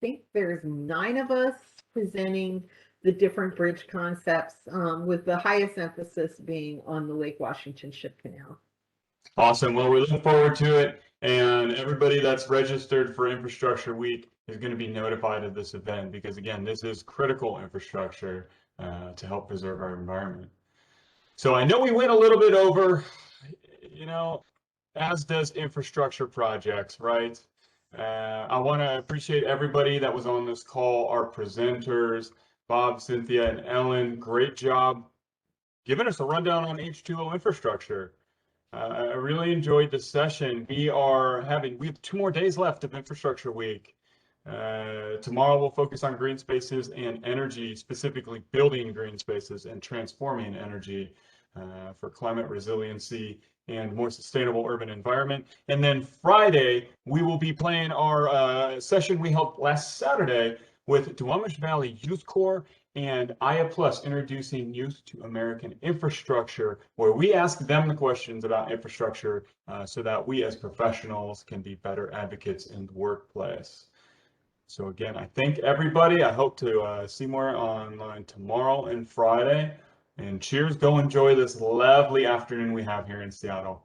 think there's 9 of us presenting the different bridge concepts, with the highest emphasis being on the Lake Washington Ship Canal. awesome. Well, we look forward to it, and everybody that's registered for Infrastructure Week is going to be notified of this event because, again, this is critical infrastructure to help preserve our environment. So I know we went a little bit over, you know, as does infrastructure projects, right? I want to appreciate everybody that was on this call, our presenters, Bob, Cynthia, and Ellen. Great job giving us a rundown on H2O infrastructure. I really enjoyed this session. We have 2 more days left of Infrastructure Week. Tomorrow we'll focus on green spaces and energy, specifically building green spaces and transforming energy for climate resiliency and more sustainable urban environment. And then Friday, we will be playing our session we held last Saturday with Duwamish Valley Youth Corps and IA Plus, introducing youth to American infrastructure, where we ask them the questions about infrastructure so that we as professionals can be better advocates in the workplace. So again, I thank everybody. I hope to see more online tomorrow and Friday. And cheers, go enjoy this lovely afternoon we have here in Seattle.